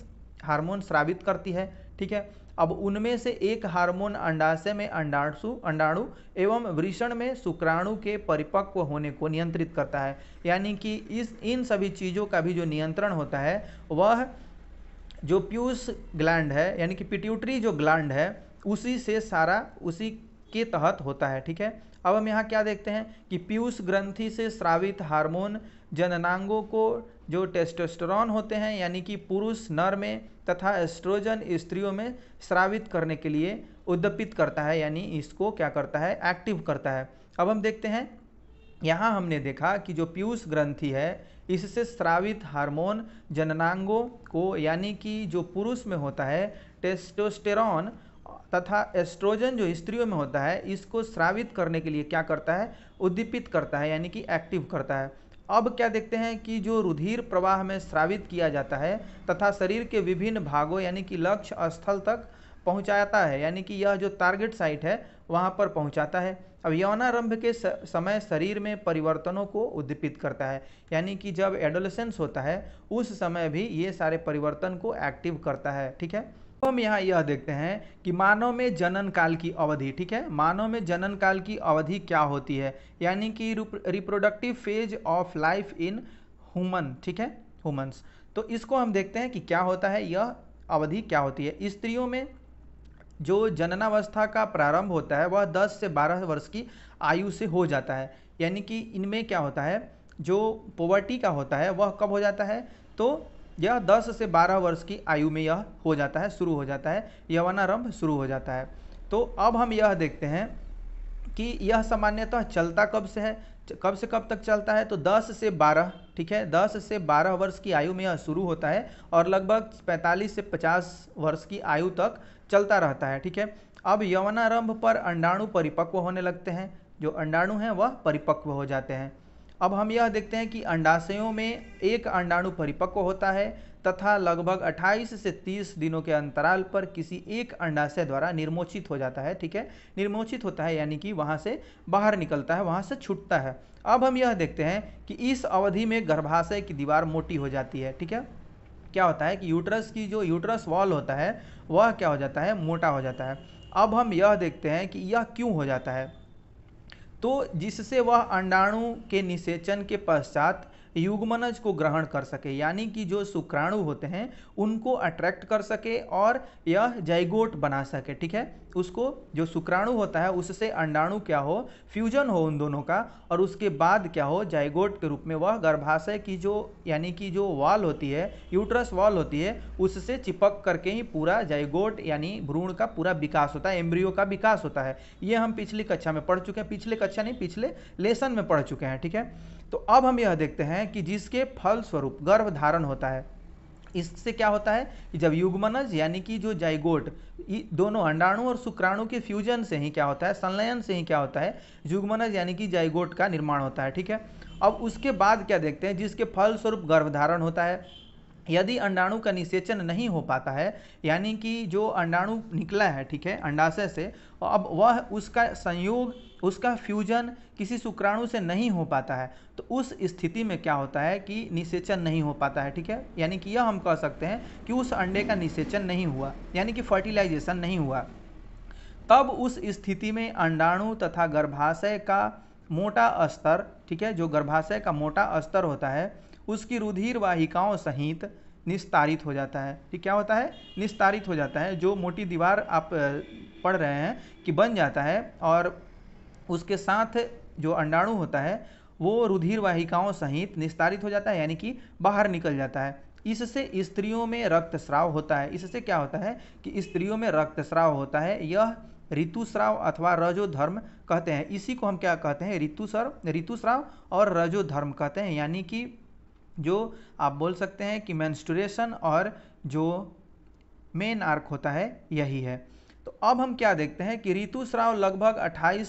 [SPEAKER 1] हार्मोन स्रावित करती है, ठीक है। अब उनमें से एक हार्मोन अंडाशय में अंडाणु एवं वृषण में शुक्राणु के परिपक्व होने को नियंत्रित करता है। यानी कि इन सभी चीज़ों का भी जो नियंत्रण होता है वह जो पीयूष ग्लैंड है यानी कि पिट्यूटरी जो ग्लैंड है उसी से सारा उसी के तहत होता है, ठीक है। अब हम यहाँ क्या देखते हैं कि पीयूष ग्रंथि से स्रावित हार्मोन जननांगों को जो टेस्टोस्टेरोन होते हैं यानी कि पुरुष नर में तथा एस्ट्रोजन स्त्रियों में स्रावित करने के लिए उद्दीपित करता है, यानी इसको क्या करता है, एक्टिव करता है। अब हम देखते हैं, यहाँ हमने देखा कि जो पीयूष ग्रंथि है इससे स्रावित हार्मोन जननांगों को यानी कि जो पुरुष में होता है टेस्टोस्टेरोन तथा एस्ट्रोजन जो स्त्रियों में होता है इसको स्रावित करने के लिए क्या करता है, उद्दीपित करता है यानी कि एक्टिव करता है। अब क्या देखते हैं कि जो रुधिर प्रवाह में स्रावित किया जाता है तथा शरीर के विभिन्न भागों यानी कि लक्ष्य स्थल तक पहुंचाता है, यानी कि यह जो टारगेट साइट है वहां पर पहुंचाता है। अब यौनारंभ के समय शरीर में परिवर्तनों को उद्दीपित करता है, यानी कि जब एडोलेसेंस होता है उस समय भी ये सारे परिवर्तन को एक्टिव करता है, ठीक है। तो हम यहाँ यह देखते हैं कि मानव में जनन काल की अवधि, ठीक है, मानव में जनन काल की अवधि क्या होती है, यानी कि reproductive phase of life in human, ठीक है, ह्यूमंस। तो इसको हम देखते हैं कि क्या होता है, यह अवधि क्या होती है। स्त्रियों में जो जननावस्था का प्रारंभ होता है वह 10 से 12 वर्ष की आयु से हो जाता है, यानी कि इनमें क्या होता है, जो पोवर्टी का होता है वह कब हो जाता है, तो यह 10 से 12 वर्ष की आयु में यह हो जाता है, शुरू हो जाता है, यौवनारंभ शुरू हो जाता है। तो अब हम यह देखते हैं कि यह सामान्यतः चलता कब से है, कब से कब तक चलता है, तो 10 से 12, ठीक है, 10 से 12 वर्ष की आयु में यह शुरू होता है और लगभग 45 से 50 वर्ष की आयु तक चलता रहता है, ठीक है। अब यौवनारंभ पर अंडाणु परिपक्व होने लगते हैं, जो अंडाणु हैं वह परिपक्व हो जाते हैं। अब हम यह देखते हैं कि अंडाशयों में एक अंडाणु परिपक्व होता है तथा लगभग 28 से 30 दिनों के अंतराल पर किसी एक अंडाशय द्वारा निर्मोचित हो जाता है, ठीक है, निर्मोचित होता है यानी कि वहाँ से बाहर निकलता है, वहाँ से छूटता है। अब हम यह देखते हैं कि इस अवधि में गर्भाशय की दीवार मोटी हो जाती है, ठीक है। क्या होता है कि यूट्रस की जो यूट्रस वॉल होता है वह क्या हो जाता है, मोटा हो जाता है। अब हम यह देखते हैं कि यह क्यों हो जाता है, तो जिससे वह अंडाणु के निषेचन के पश्चात युग्मनज को ग्रहण कर सके, यानी कि जो शुक्राणु होते हैं उनको अट्रैक्ट कर सके और यह जाइगोट बना सके, ठीक है। उसको जो शुक्राणु होता है उससे अंडाणु क्या हो, फ्यूजन हो उन दोनों का, और उसके बाद क्या हो, जाइगोट के रूप में वह गर्भाशय की जो यानी कि जो वॉल होती है, यूट्रस वॉल होती है, उससे चिपक करके ही पूरा जाइगोट यानी भ्रूण का पूरा विकास होता है, एम्ब्रियो का विकास होता है। ये हम पिछली कक्षा में पढ़ चुके हैं, पिछले कक्षा नहीं, पिछले लेसन में पढ़ चुके हैं, ठीक है। तो अब हम यह देखते हैं कि जिसके फल स्वरूप गर्भ धारण होता है, इससे क्या होता है कि जब युग्मनज यानी कि जो जाइगोट दोनों अंडाणु और शुक्राणु के फ्यूजन से ही क्या होता है, संलयन से ही क्या होता है, युग्मनज यानी कि जाइगोट का निर्माण होता है, ठीक है। अब उसके बाद क्या देखते हैं, जिसके फल स्वरूप गर्भधारण होता है, यदि अंडाणु का निषेचन नहीं हो पाता है, यानी कि जो अंडाणु निकला है, ठीक है, अंडाशय से, अब वह उसका संयोग, उसका फ्यूजन किसी शुक्राणु से नहीं हो पाता है, तो उस स्थिति में क्या होता है कि निषेचन नहीं हो पाता है, ठीक है। यानी कि यह हम कह सकते हैं कि उस अंडे का निषेचन नहीं हुआ, यानी कि फर्टिलाइजेशन नहीं हुआ। तब उस स्थिति में अंडाणु तथा गर्भाशय का मोटा अस्तर, ठीक है, जो गर्भाशय का मोटा अस्तर होता है उसकी रुधिर वाहिकाओं सहित निस्तारित हो जाता है, ठीक, क्या होता है, निस्तारित हो जाता है। जो मोटी दीवार आप पढ़ रहे हैं कि बन जाता है और उसके साथ जो अंडाणु होता है वो रुधिर वाहिकाओं सहित निस्तारित हो जाता है, यानी कि बाहर निकल जाता है। इससे स्त्रियों में रक्तस्राव होता है। इससे क्या होता है कि स्त्रियों में रक्तस्राव होता है, यह ऋतुस्राव अथवा रजोधर्म कहते हैं। इसी को हम क्या कहते हैं, ऋतुस्राव और रजोधर्म कहते हैं, यानी कि जो आप बोल सकते हैं कि मेंस्ट्रुएशन और जो मेन आर्क होता है यही है। तो अब हम क्या देखते हैं कि ऋतुस्राव लगभग 28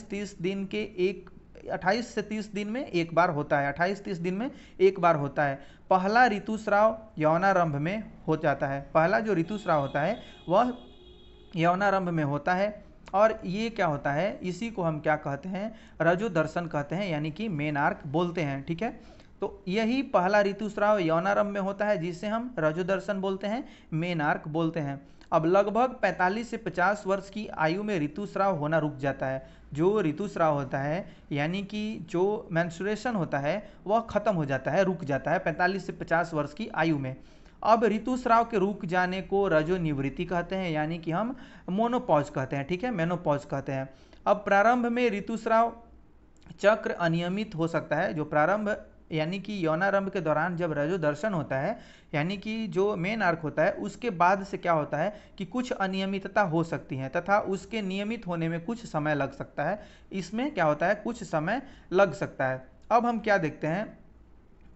[SPEAKER 1] से 30 दिन में एक बार होता है, 28-30 दिन में एक बार होता है। पहला ऋतुस्राव यौनारंभ में हो जाता है, पहला जो ऋतुस्राव होता है वह यौनारंभ में होता है, और ये क्या होता है, इसी को हम क्या कहते हैं, रजो दर्शन कहते हैं, यानी कि मेन आर्क बोलते हैं, ठीक है। तो यही पहला ऋतुस्राव यौनारंभ में होता है, जिसे हम रजोदर्शन बोलते हैं, मेनार्क बोलते हैं। अब लगभग 45 से 50 वर्ष की आयु में ऋतुस्राव होना रुक जाता है। जो ऋतुस्राव होता है यानी कि जो मेंस्ट्रुएशन होता है वह खत्म हो जाता है, रुक जाता है 45 से 50 वर्ष की आयु में। अब ऋतुस्राव के रुक जाने को रजोनिवृत्ति कहते हैं, यानी कि हम मोनोपॉज कहते हैं, ठीक है, मेनोपॉज कहते हैं। अब प्रारंभ में ऋतुस्राव चक्र अनियमित हो सकता है। जो प्रारंभ यानी कि यौनारंभ के दौरान जब रजोदर्शन होता है, यानी कि जो मेन आर्क होता है, उसके बाद से क्या होता है कि कुछ अनियमितता हो सकती है तथा उसके नियमित होने में कुछ समय लग सकता है। इसमें क्या होता है, कुछ समय लग सकता है। अब हम क्या देखते हैं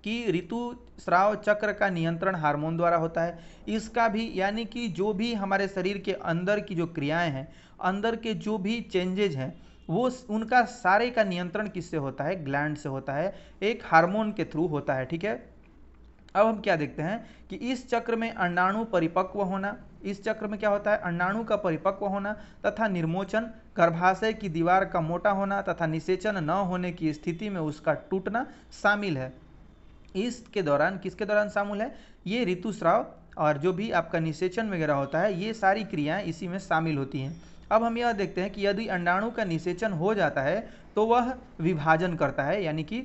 [SPEAKER 1] कि ऋतुस्राव चक्र का नियंत्रण हार्मोन द्वारा होता है। इसका भी यानी कि जो भी हमारे शरीर के अंदर की जो क्रियाएं हैं, अंदर के जो भी चेंजेज हैं, वो उनका सारे का नियंत्रण किससे होता है, ग्लैंड से होता है, एक हार्मोन के थ्रू होता है, ठीक है। अब हम क्या देखते हैं कि इस चक्र में अंडाणु परिपक्व होना, इस चक्र में क्या होता है, अंडाणु का परिपक्व होना तथा निर्मोचन, गर्भाशय की दीवार का मोटा होना तथा निषेचन न होने की स्थिति में उसका टूटना शामिल है। इसके दौरान किसके दौरान शामिल है, ये ऋतुस्राव और जो भी आपका निषेचन वगैरह होता है, ये सारी क्रियाएं इसी में शामिल होती हैं। अब हम यह देखते हैं कि यदि अंडाणु का निषेचन हो जाता है तो वह विभाजन करता है, यानी कि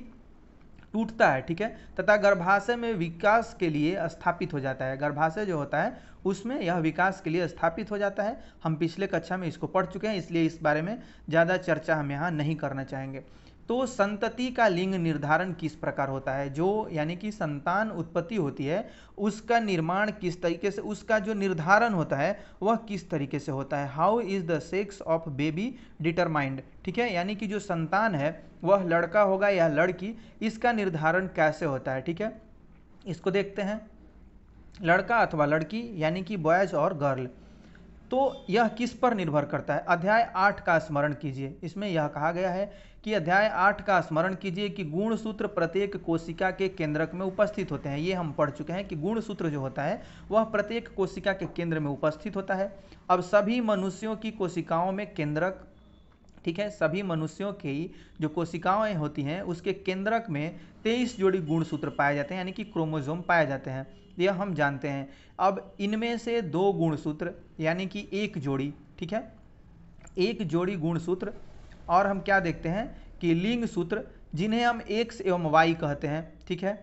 [SPEAKER 1] टूटता है, ठीक है, तथा गर्भाशय में विकास के लिए स्थापित हो जाता है। गर्भाशय जो होता है उसमें यह विकास के लिए स्थापित हो जाता है। हम पिछले कक्षा में इसको पढ़ चुके हैं, इसलिए इस बारे में ज़्यादा चर्चा हम यहाँ नहीं करना चाहेंगे। तो संतति का लिंग निर्धारण किस प्रकार होता है, जो यानी कि संतान उत्पत्ति होती है उसका निर्माण किस तरीके से, उसका जो निर्धारण होता है वह किस तरीके से होता है। How is the sex of baby determined, ठीक है, यानी कि जो संतान है वह लड़का होगा या लड़की, इसका निर्धारण कैसे होता है, ठीक है। इसको देखते हैं, लड़का अथवा लड़की यानी कि बॉयज और गर्ल। तो यह किस पर निर्भर करता है, अध्याय 8 का स्मरण कीजिए। इसमें यह कहा गया है कि अध्याय 8 का स्मरण कीजिए कि गुणसूत्र प्रत्येक कोशिका के केंद्रक में उपस्थित होते हैं। ये हम पढ़ चुके हैं कि गुणसूत्र जो होता है वह प्रत्येक कोशिका के केंद्र में उपस्थित होता है। अब सभी मनुष्यों की कोशिकाओं में केंद्रक, ठीक है, सभी मनुष्यों की जो कोशिकाएं होती हैं उसके केंद्रक में 23 जोड़ी गुणसूत्र पाए जाते हैं, यानी कि क्रोमोसोम पाए जाते हैं, यह हम जानते हैं। अब इनमें से 2 गुणसूत्र यानी कि एक जोड़ी, ठीक है, एक जोड़ी गुणसूत्र, और हम क्या देखते हैं कि लिंग सूत्र, जिन्हें हम एक्स एवं वाई कहते हैं, ठीक है,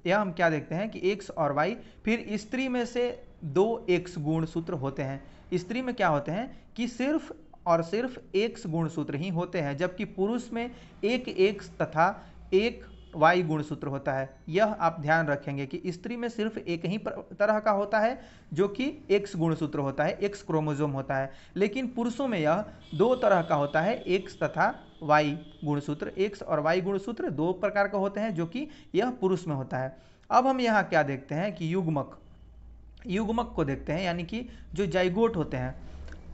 [SPEAKER 1] यह हम क्या देखते हैं कि एक्स और वाई। फिर स्त्री में से 2 एक्स गुणसूत्र होते हैं। स्त्री में क्या होते हैं कि सिर्फ और सिर्फ एक्स गुणसूत्र ही होते हैं, जबकि पुरुष में एक एक्स तथा एक वाई गुणसूत्र होता है। यह आप ध्यान रखेंगे कि स्त्री में सिर्फ एक ही तरह का होता है जो कि एक्स गुणसूत्र होता है, एक्स क्रोमोसोम होता है, लेकिन पुरुषों में यह 2 तरह का होता है, एक्स तथा वाई गुणसूत्र। एक्स और वाई गुणसूत्र 2 प्रकार का होते हैं जो कि यह पुरुष में होता है। अब हम यहाँ क्या देखते हैं कि युग्मक, युग्मक को देखते हैं, यानी कि जो जाइगोट होते हैं।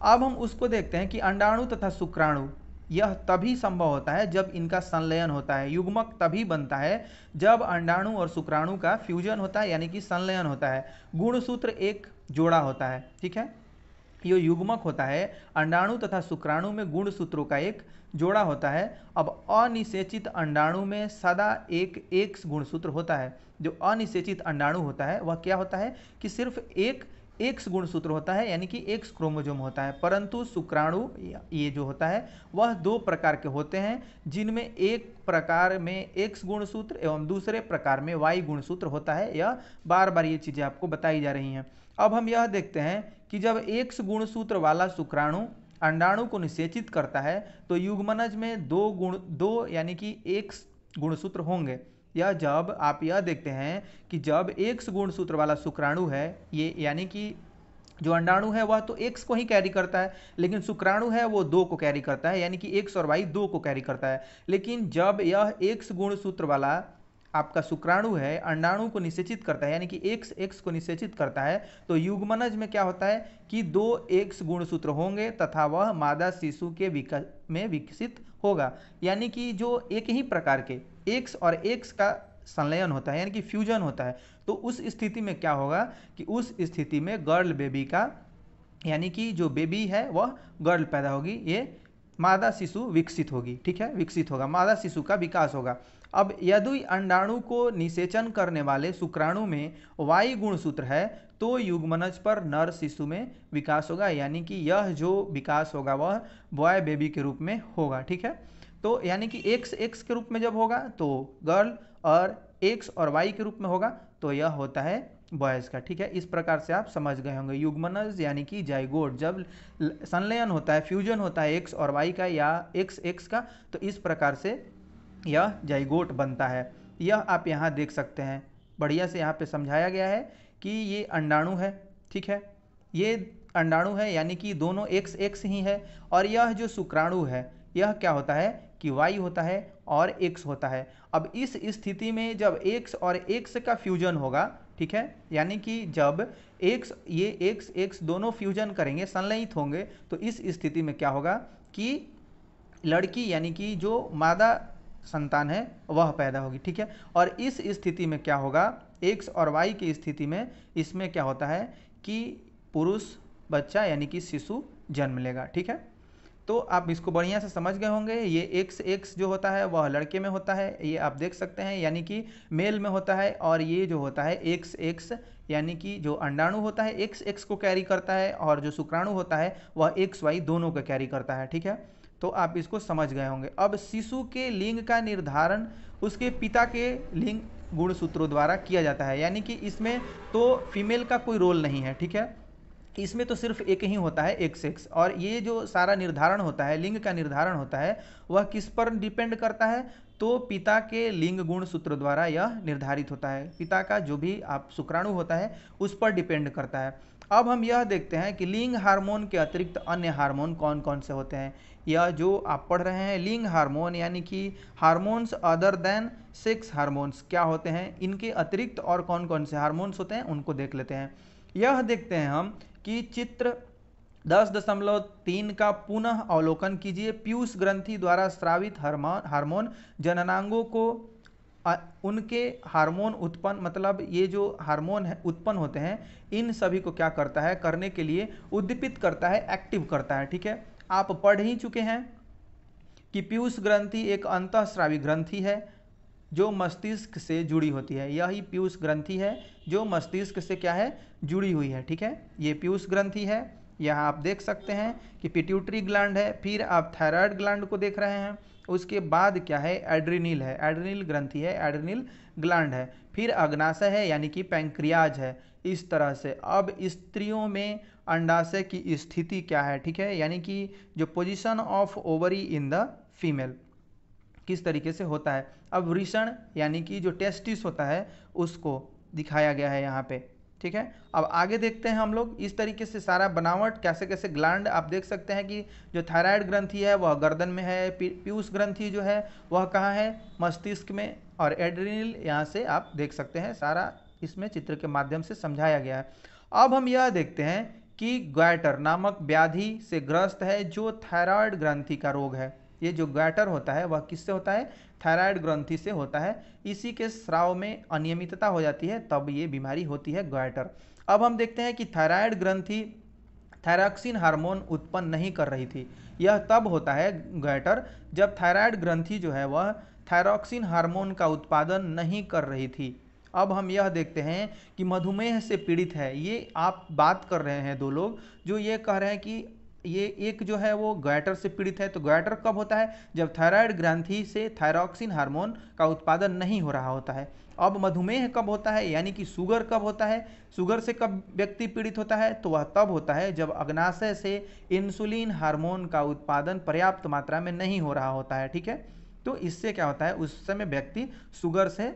[SPEAKER 1] अब हम उसको देखते हैं कि अंडाणु तथा शुक्राणु, यह तभी संभव होता है जब इनका संलयन होता है। युग्मक तभी बनता है जब अंडाणु और शुक्राणु का फ्यूजन होता है, यानी कि संलयन होता है। गुणसूत्र एक जोड़ा होता है, ठीक है, ये युग्मक होता है। अंडाणु तथा शुक्राणु में गुणसूत्रों का एक जोड़ा होता है। अब अनिषेचित अंडाणु में सदा एक एक्स गुणसूत्र होता है। जो अनिषेचित अंडाणु होता है वह क्या होता है कि सिर्फ एक एक्स गुणसूत्र होता है, यानी कि एक्स क्रोमोसोम होता है। परंतु शुक्राणु ये जो होता है वह 2 प्रकार के होते हैं, जिनमें एक प्रकार में एक्स गुणसूत्र एवं दूसरे प्रकार में वाई गुणसूत्र होता है। यह बार बार ये चीज़ें आपको बताई जा रही हैं। अब हम यह देखते हैं कि जब एक्स गुणसूत्र वाला शुक्राणु अंडाणु को निषेचित करता है तो युग्मनज में 2 यानी कि एक्स गुणसूत्र होंगे। यह जब आप यह देखते हैं कि जब एक्स गुणसूत्र वाला शुक्राणु है, ये यानी कि जो अंडाणु है वह तो एक्स को ही कैरी करता है, लेकिन शुक्राणु है वो 2 को कैरी करता है, यानी कि एक्स और वाई 2 को कैरी करता है। लेकिन जब यह एक्स गुणसूत्र वाला आपका शुक्राणु है अंडाणु को निषेचित करता है, यानी कि एक्स को निषेचित करता है, तो युग्मनज में क्या होता है कि 2 एक्स गुणसूत्र होंगे तथा वह मादा शिशु के में विकसित होगा। यानी कि जो एक ही प्रकार के एक्स और एक्स का संलयन होता है, यानी कि फ्यूजन होता है, तो उस स्थिति में क्या होगा कि उस स्थिति में गर्ल बेबी का, यानी कि जो बेबी है वह गर्ल पैदा होगी। ये मादा शिशु विकसित होगी, ठीक है, विकसित होगा, मादा शिशु का विकास होगा। अब यदि अंडाणु को निषेचन करने वाले शुक्राणु में वाई गुणसूत्र है तो युग्मनज पर नर शिशु में विकास होगा, यानी कि यह जो विकास होगा वह बॉय बेबी के रूप में होगा, ठीक है। तो यानी कि एक्स एक्स के रूप में जब होगा तो गर्ल, और एक्स और वाई के रूप में होगा तो यह होता है बॉयज़ का, ठीक है। इस प्रकार से आप समझ गए होंगे। युग्मनज यानी कि जाइगोट, जब संलयन होता है, फ्यूजन होता है एक्स और वाई का या एक्स एक्स का, तो इस प्रकार से यह जाइगोट बनता है। यह आप यहाँ देख सकते हैं, बढ़िया से यहाँ पे समझाया गया है कि ये अंडाणु है, ठीक है, ये अंडाणु है यानी कि दोनों एक्स एक्स ही है, और यह जो शुक्राणु है यह क्या होता है कि वाई होता है और एक्स होता है। अब इस स्थिति में जब एक्स और एक्स का फ्यूजन होगा, ठीक है, यानी कि जब एक्स ये एक्स एक्स दोनों फ्यूजन करेंगे, संलयित होंगे, तो इस स्थिति में क्या होगा कि लड़की यानी कि जो मादा संतान है वह पैदा होगी, ठीक है। और इस स्थिति में क्या होगा, एक्स और वाई की स्थिति में इसमें क्या होता है कि पुरुष बच्चा यानी कि शिशु जन्म लेगा, ठीक है। तो आप इसको बढ़िया से समझ गए होंगे। ये एक्स एक्स जो होता है वह लड़के में होता है, ये आप देख सकते हैं, यानी कि मेल में होता है, और ये जो होता है एक्स एक्स यानी कि जो अंडाणु होता है एक्स एक्स को कैरी करता है, और जो शुक्राणु होता है वह एक्स वाई दोनों को कैरी करता है, ठीक है। तो आप इसको समझ गए होंगे। अब शिशु के लिंग का निर्धारण उसके पिता के लिंग गुणसूत्रों द्वारा किया जाता है, यानी कि इसमें तो फीमेल का कोई रोल नहीं है, ठीक है, इसमें तो सिर्फ एक ही होता है एक्स एक्स। और ये जो सारा निर्धारण होता है, लिंग का निर्धारण होता है, वह किस पर डिपेंड करता है, तो पिता के लिंग गुण सूत्र द्वारा यह निर्धारित होता है। पिता का जो भी आप शुक्राणु होता है उस पर डिपेंड करता है। अब हम यह देखते हैं कि लिंग हार्मोन के अतिरिक्त अन्य हार्मोन कौन कौन से होते हैं। यह जो आप पढ़ रहे हैं लिंग हार्मोन यानी कि hormones other than sex hormones क्या होते हैं, इनके अतिरिक्त और कौन कौन से हार्मोन्स होते हैं उनको देख लेते हैं। यह देखते हैं हम कि चित्र 10.3 का पुनः अवलोकन कीजिए। पीयूष ग्रंथि द्वारा स्रावित हार्मोन जननांगों को उनके हार्मोन उत्पन्न, मतलब ये जो हार्मोन है उत्पन्न होते हैं, इन सभी को क्या करता है, करने के लिए उद्दीपित करता है, एक्टिव करता है, ठीक है। आप पढ़ ही चुके हैं कि पीयूष ग्रंथि एक अंतःस्रावी ग्रंथि है जो मस्तिष्क से जुड़ी होती है। यही पीयूष ग्रंथि है जो मस्तिष्क से क्या है, जुड़ी हुई है, ठीक है। ये पीयूष ग्रंथि है। यहाँ आप देख सकते हैं कि पिट्यूटरी ग्लैंड है, फिर आप थायराइड ग्लैंड को देख रहे हैं, उसके बाद क्या है, एड्रिनिल है, एड्रिनिल ग्रंथि है, एड्रिनिल ग्लैंड है, फिर अग्नाशय है यानी कि पैंक्रियाज है। इस तरह से अब स्त्रियों में अंडाशय की स्थिति क्या है, ठीक है, यानी कि जो position of ovary in the female किस तरीके से होता है। अब वृषण यानी कि जो टेस्टिस होता है उसको दिखाया गया है यहाँ पे, ठीक है। अब आगे देखते हैं हम लोग इस तरीके से सारा बनावट कैसे कैसे। ग्लैंड आप देख सकते हैं कि जो थायराइड ग्रंथि है वह गर्दन में है, पीयूष ग्रंथि जो है वह कहाँ है, मस्तिष्क में, और एड्रिनल यहाँ से आप देख सकते हैं, सारा इसमें चित्र के माध्यम से समझाया गया है। अब हम यह देखते हैं कि ग्वाइटर नामक व्याधि से ग्रस्त है जो थायराइड ग्रंथि का रोग है। ये जो ग्वाइटर होता है वह किससे होता है, थायराइड ग्रंथि से होता है। इसी के स्राव में अनियमितता हो जाती है तब ये बीमारी होती है ग्वाइटर। अब हम देखते हैं कि थायराइड ग्रंथि थायरॉक्सिन हार्मोन उत्पन्न नहीं कर रही थी। यह तब होता है ग्वाइटर जब थायराइड ग्रंथि जो है वह थायरॉक्सिन हार्मोन का उत्पादन नहीं कर रही थी। अब हम यह देखते हैं कि मधुमेह से पीड़ित है। ये आप बात कर रहे हैं दो लोग जो ये कह रहे हैं कि ये एक जो है वो ग्वाइटर से पीड़ित है। तो ग्वाइटर कब होता है, जब थायराइड ग्रंथि से थायरॉक्सिन हार्मोन का उत्पादन नहीं हो रहा होता है। अब मधुमेह कब होता है, यानी कि शुगर कब होता है, शुगर से कब व्यक्ति पीड़ित होता है, तो वह तब होता है जब अग्नाशय से इंसुलिन हार्मोन का उत्पादन पर्याप्त मात्रा में नहीं हो रहा होता है, ठीक है। तो इससे क्या होता है, उस समय व्यक्ति शुगर से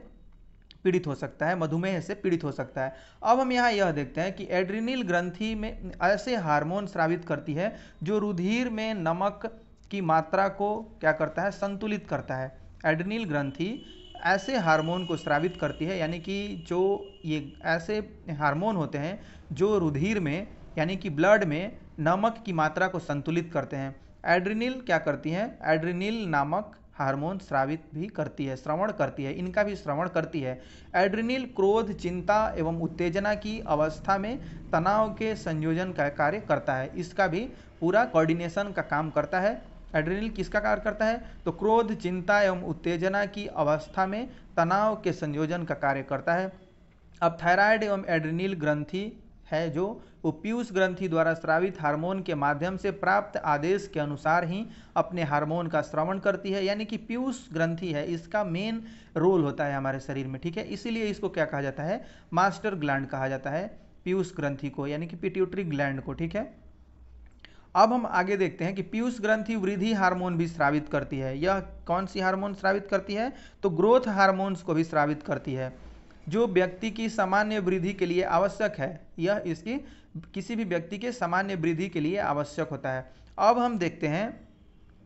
[SPEAKER 1] पीड़ित हो सकता है, मधुमेह से पीड़ित हो सकता है। अब हम यहाँ यह देखते हैं कि एड्रिनल ग्रंथि में ऐसे हार्मोन स्रावित करती है जो रुधिर में नमक की मात्रा को क्या करता है, संतुलित करता है। एड्रिनल ग्रंथि ऐसे हार्मोन को स्रावित करती है, यानी कि जो ये ऐसे हार्मोन होते हैं जो रुधिर में यानी कि ब्लड में नमक की मात्रा को संतुलित करते हैं। एड्रिनल क्या करती हैं, एड्रिनल नामक हार्मोन स्रावित भी करती है, श्रवण करती है, इनका भी श्रवण करती है। एड्रिनल क्रोध, चिंता एवं उत्तेजना की अवस्था में तनाव के संयोजन का कार्य करता है। इसका भी पूरा कोऑर्डिनेशन का काम करता है। एड्रेनलिन किसका कार्य करता है? तो क्रोध, चिंता एवं उत्तेजना की अवस्था में तनाव के संयोजन का कार्य करता है। अब थायराइड एवं एड्रेनल ग्रंथि है जो पीयूष ग्रंथि द्वारा स्रावित हार्मोन के माध्यम से प्राप्त आदेश के अनुसार ही अपने हार्मोन का श्रवण करती है। यानी कि पीयूष ग्रंथि है, इसका मेन रोल होता है हमारे शरीर में, ठीक है। इसीलिए इसको क्या कहा जाता है? मास्टर ग्लैंड कहा जाता है पीयूष ग्रंथि को, यानी कि पिट्यूटरी ग्लैंड को, ठीक है। अब हम आगे देखते हैं कि पीयूष ग्रंथि वृद्धि हार्मोन भी स्रावित करती है। यह कौन सी हार्मोन स्रावित करती है? तो ग्रोथ हार्मोन्स को भी स्रावित करती है, जो व्यक्ति की सामान्य वृद्धि के लिए आवश्यक है। यह इसकी किसी भी व्यक्ति के सामान्य वृद्धि के लिए आवश्यक होता है। अब हम देखते हैं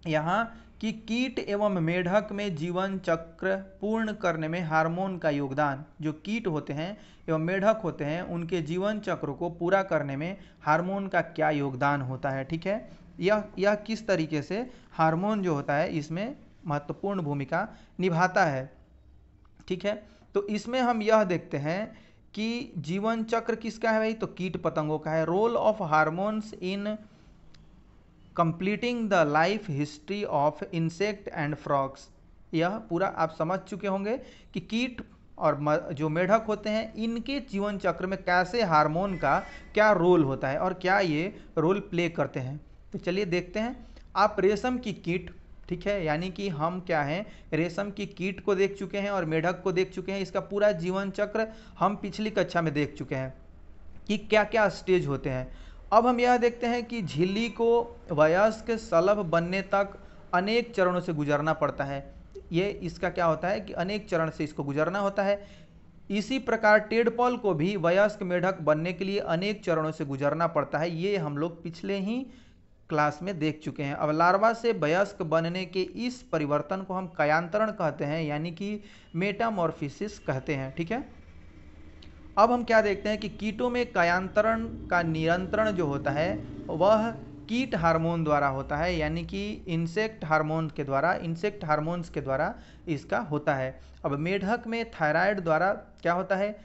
[SPEAKER 1] यहाँ कि कीट एवं मेढक में जीवन चक्र पूर्ण करने में हार्मोन का योगदान। जो कीट होते हैं एवं मेढक होते हैं, उनके जीवन चक्र को पूरा करने में हार्मोन का क्या योगदान होता है, ठीक है। यह किस तरीके से हार्मोन जो होता है इसमें महत्वपूर्ण भूमिका निभाता है, ठीक है। तो इसमें हम यह देखते हैं कि जीवन चक्र किसका है भाई? तो कीट पतंगों का है। Role of hormones in completing the life history of insect and frogs. यह पूरा आप समझ चुके होंगे कि कीट और जो मेढक होते हैं, इनके जीवन चक्र में कैसे हार्मोन का क्या रोल होता है और क्या ये रोल प्ले करते हैं। तो चलिए देखते हैं। आप रेशम की कीट, ठीक है, यानी कि हम क्या हैं, रेशम की कीट को देख चुके हैं और मेढक को देख चुके हैं। इसका पूरा जीवन चक्र हम पिछली कक्षा में देख चुके हैं कि क्या क्या स्टेज होते हैं। अब हम यह देखते हैं कि झिल्ली को वयस्क सलभ बनने तक अनेक चरणों से गुजरना पड़ता है। ये इसका क्या होता है कि अनेक चरण से इसको गुजरना होता है। इसी प्रकार टेडपॉल को भी वयस्क मेढक बनने के लिए अनेक चरणों से गुजरना पड़ता है। ये हम लोग पिछले ही क्लास में देख चुके हैं। अब लार्वा से वयस्क बनने के इस परिवर्तन को हम कायांतरण कहते हैं, यानी कि मेटामॉर्फोसिस कहते हैं, ठीक है। अब हम क्या देखते हैं कि कीटों में कायांतरण का नियंत्रण जो होता है वह कीट हार्मोन द्वारा होता है, यानी कि इंसेक्ट हार्मोन्स के द्वारा इसका होता है। अब मेढक में थायराइड द्वारा क्या होता है?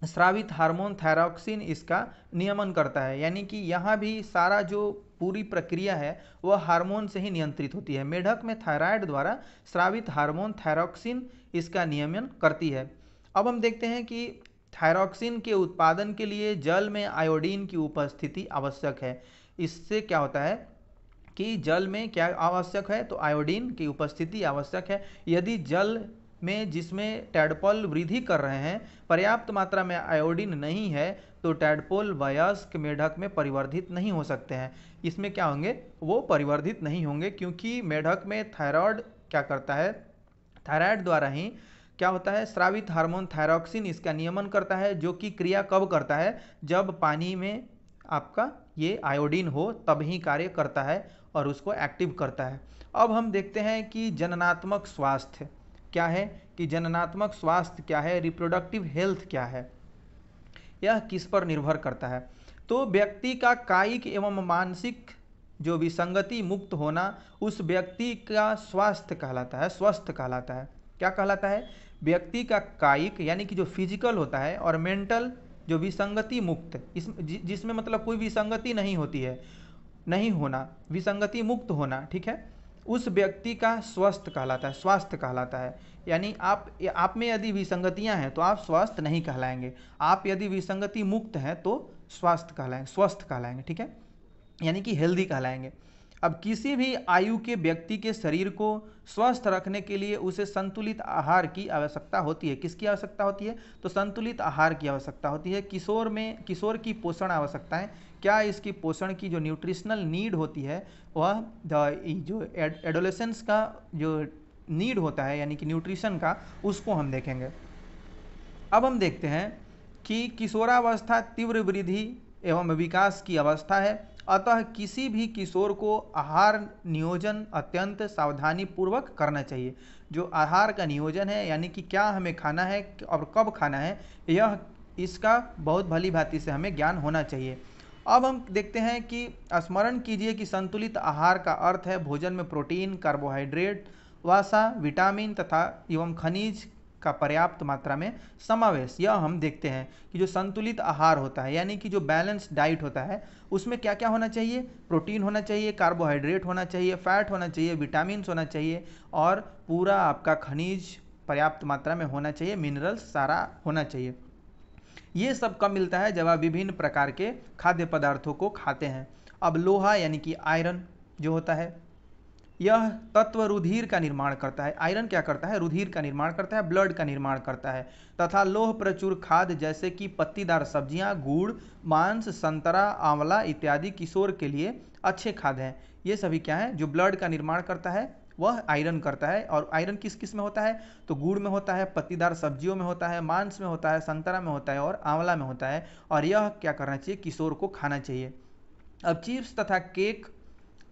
[SPEAKER 1] स्रावित हार्मोन थायरॉक्सिन इसका नियमन करता है। यानी कि यहाँ भी सारा जो पूरी प्रक्रिया है वह हार्मोन से ही नियंत्रित होती है। मेढक में थायराइड द्वारा स्रावित हार्मोन थायरॉक्सिन इसका नियमन करती है। अब हम देखते हैं कि थायरॉक्सिन के उत्पादन के लिए जल में आयोडीन की उपस्थिति आवश्यक है। इससे क्या होता है कि जल में क्या आवश्यक है? तो आयोडीन की उपस्थिति आवश्यक है। यदि जल में जिसमें टैडपोल वृद्धि कर रहे हैं पर्याप्त मात्रा में आयोडीन नहीं है तो टैडपोल वयस्क मेढक में परिवर्धित नहीं हो सकते हैं। इसमें क्या होंगे? वो परिवर्धित नहीं होंगे, क्योंकि मेढक में थायराइड क्या करता है? थायराइड द्वारा ही क्या होता है? स्रावित हार्मोन थायरॉक्सिन इसका नियमन करता है, जो कि क्रिया कब करता है? जब पानी में आपका ये आयोडीन हो तब ही कार्य करता है और उसको एक्टिव करता है। अब हम देखते हैं कि जननात्मक स्वास्थ्य क्या है, कि जननात्मक स्वास्थ्य क्या है, रिप्रोडक्टिव हेल्थ क्या है, यह किस पर निर्भर करता है? तो व्यक्ति का कायिक एवं मानसिक जो विसंगति मुक्त होना उस व्यक्ति का स्वास्थ्य कहलाता है, स्वस्थ कहलाता है। क्या कहलाता है? व्यक्ति का कायिक यानी कि जो फिजिकल होता है और मेंटल जो विसंगति मुक्त, जिसमें मतलब कोई विसंगति नहीं होती है, नहीं होना, विसंगति मुक्त होना, ठीक है, उस व्यक्ति का स्वस्थ कहलाता है, स्वास्थ्य कहलाता है। यानी आप में यदि विसंगतियां हैं तो आप स्वस्थ नहीं कहलाएंगे, आप यदि विसंगति मुक्त हैं तो स्वास्थ्य कहलाएंगे, स्वस्थ कहलाएंगे, ठीक है, यानी कि हेल्दी कहलाएंगे। अब किसी भी आयु के व्यक्ति के शरीर को स्वस्थ रखने के लिए उसे संतुलित आहार की आवश्यकता होती है। किसकी आवश्यकता होती है? तो संतुलित आहार की आवश्यकता होती है। किशोर की पोषण आवश्यकताएं क्या, इसकी पोषण की जो न्यूट्रिशनल नीड होती है वह जो एडोलेसेंस का जो नीड होता है यानी कि न्यूट्रिशन का, उसको हम देखेंगे। अब हम देखते हैं कि किशोरावस्था तीव्र वृद्धि एवं विकास की अवस्था है, अतः किसी भी किशोर को आहार नियोजन अत्यंत सावधानी पूर्वक करना चाहिए। जो आहार का नियोजन है यानी कि क्या हमें खाना है और कब खाना है, यह इसका बहुत भली भांति से हमें ज्ञान होना चाहिए। अब हम देखते हैं कि स्मरण कीजिए कि संतुलित आहार का अर्थ है भोजन में प्रोटीन, कार्बोहाइड्रेट, वसा, विटामिन तथा एवं खनिज का पर्याप्त मात्रा में समावेश, यह हम देखते हैं कि जो संतुलित आहार होता है यानी कि जो बैलेंस डाइट होता है उसमें क्या क्या होना चाहिए, प्रोटीन होना चाहिए, कार्बोहाइड्रेट होना चाहिए, फैट होना चाहिए, विटामिन होना चाहिए और पूरा आपका खनिज पर्याप्त मात्रा में होना चाहिए, मिनरल्स सारा होना चाहिए। ये सब कब मिलता है, जब आप विभिन्न प्रकार के खाद्य पदार्थों को खाते हैं। अब लोहा यानी कि आयरन जो होता है यह तत्व रुधिर का निर्माण करता है। आयरन क्या करता है, रुधिर का निर्माण करता है, ब्लड का निर्माण करता है। तथा लोह प्रचुर खाद्य जैसे कि पत्तीदार सब्जियां, गुड़, मांस, संतरा, आंवला इत्यादि किशोर के लिए अच्छे खाद्य हैं। ये सभी क्या है, जो ब्लड का निर्माण करता है वह आयरन करता है। और आयरन किस किस में होता है, तो गुड़ में होता है, पत्तीदार सब्जियों में होता है, मांस में होता है, संतरा में होता है और आंवला में होता है। और यह क्या करना चाहिए, किशोर को खाना चाहिए। अब चिप्स तथा केक,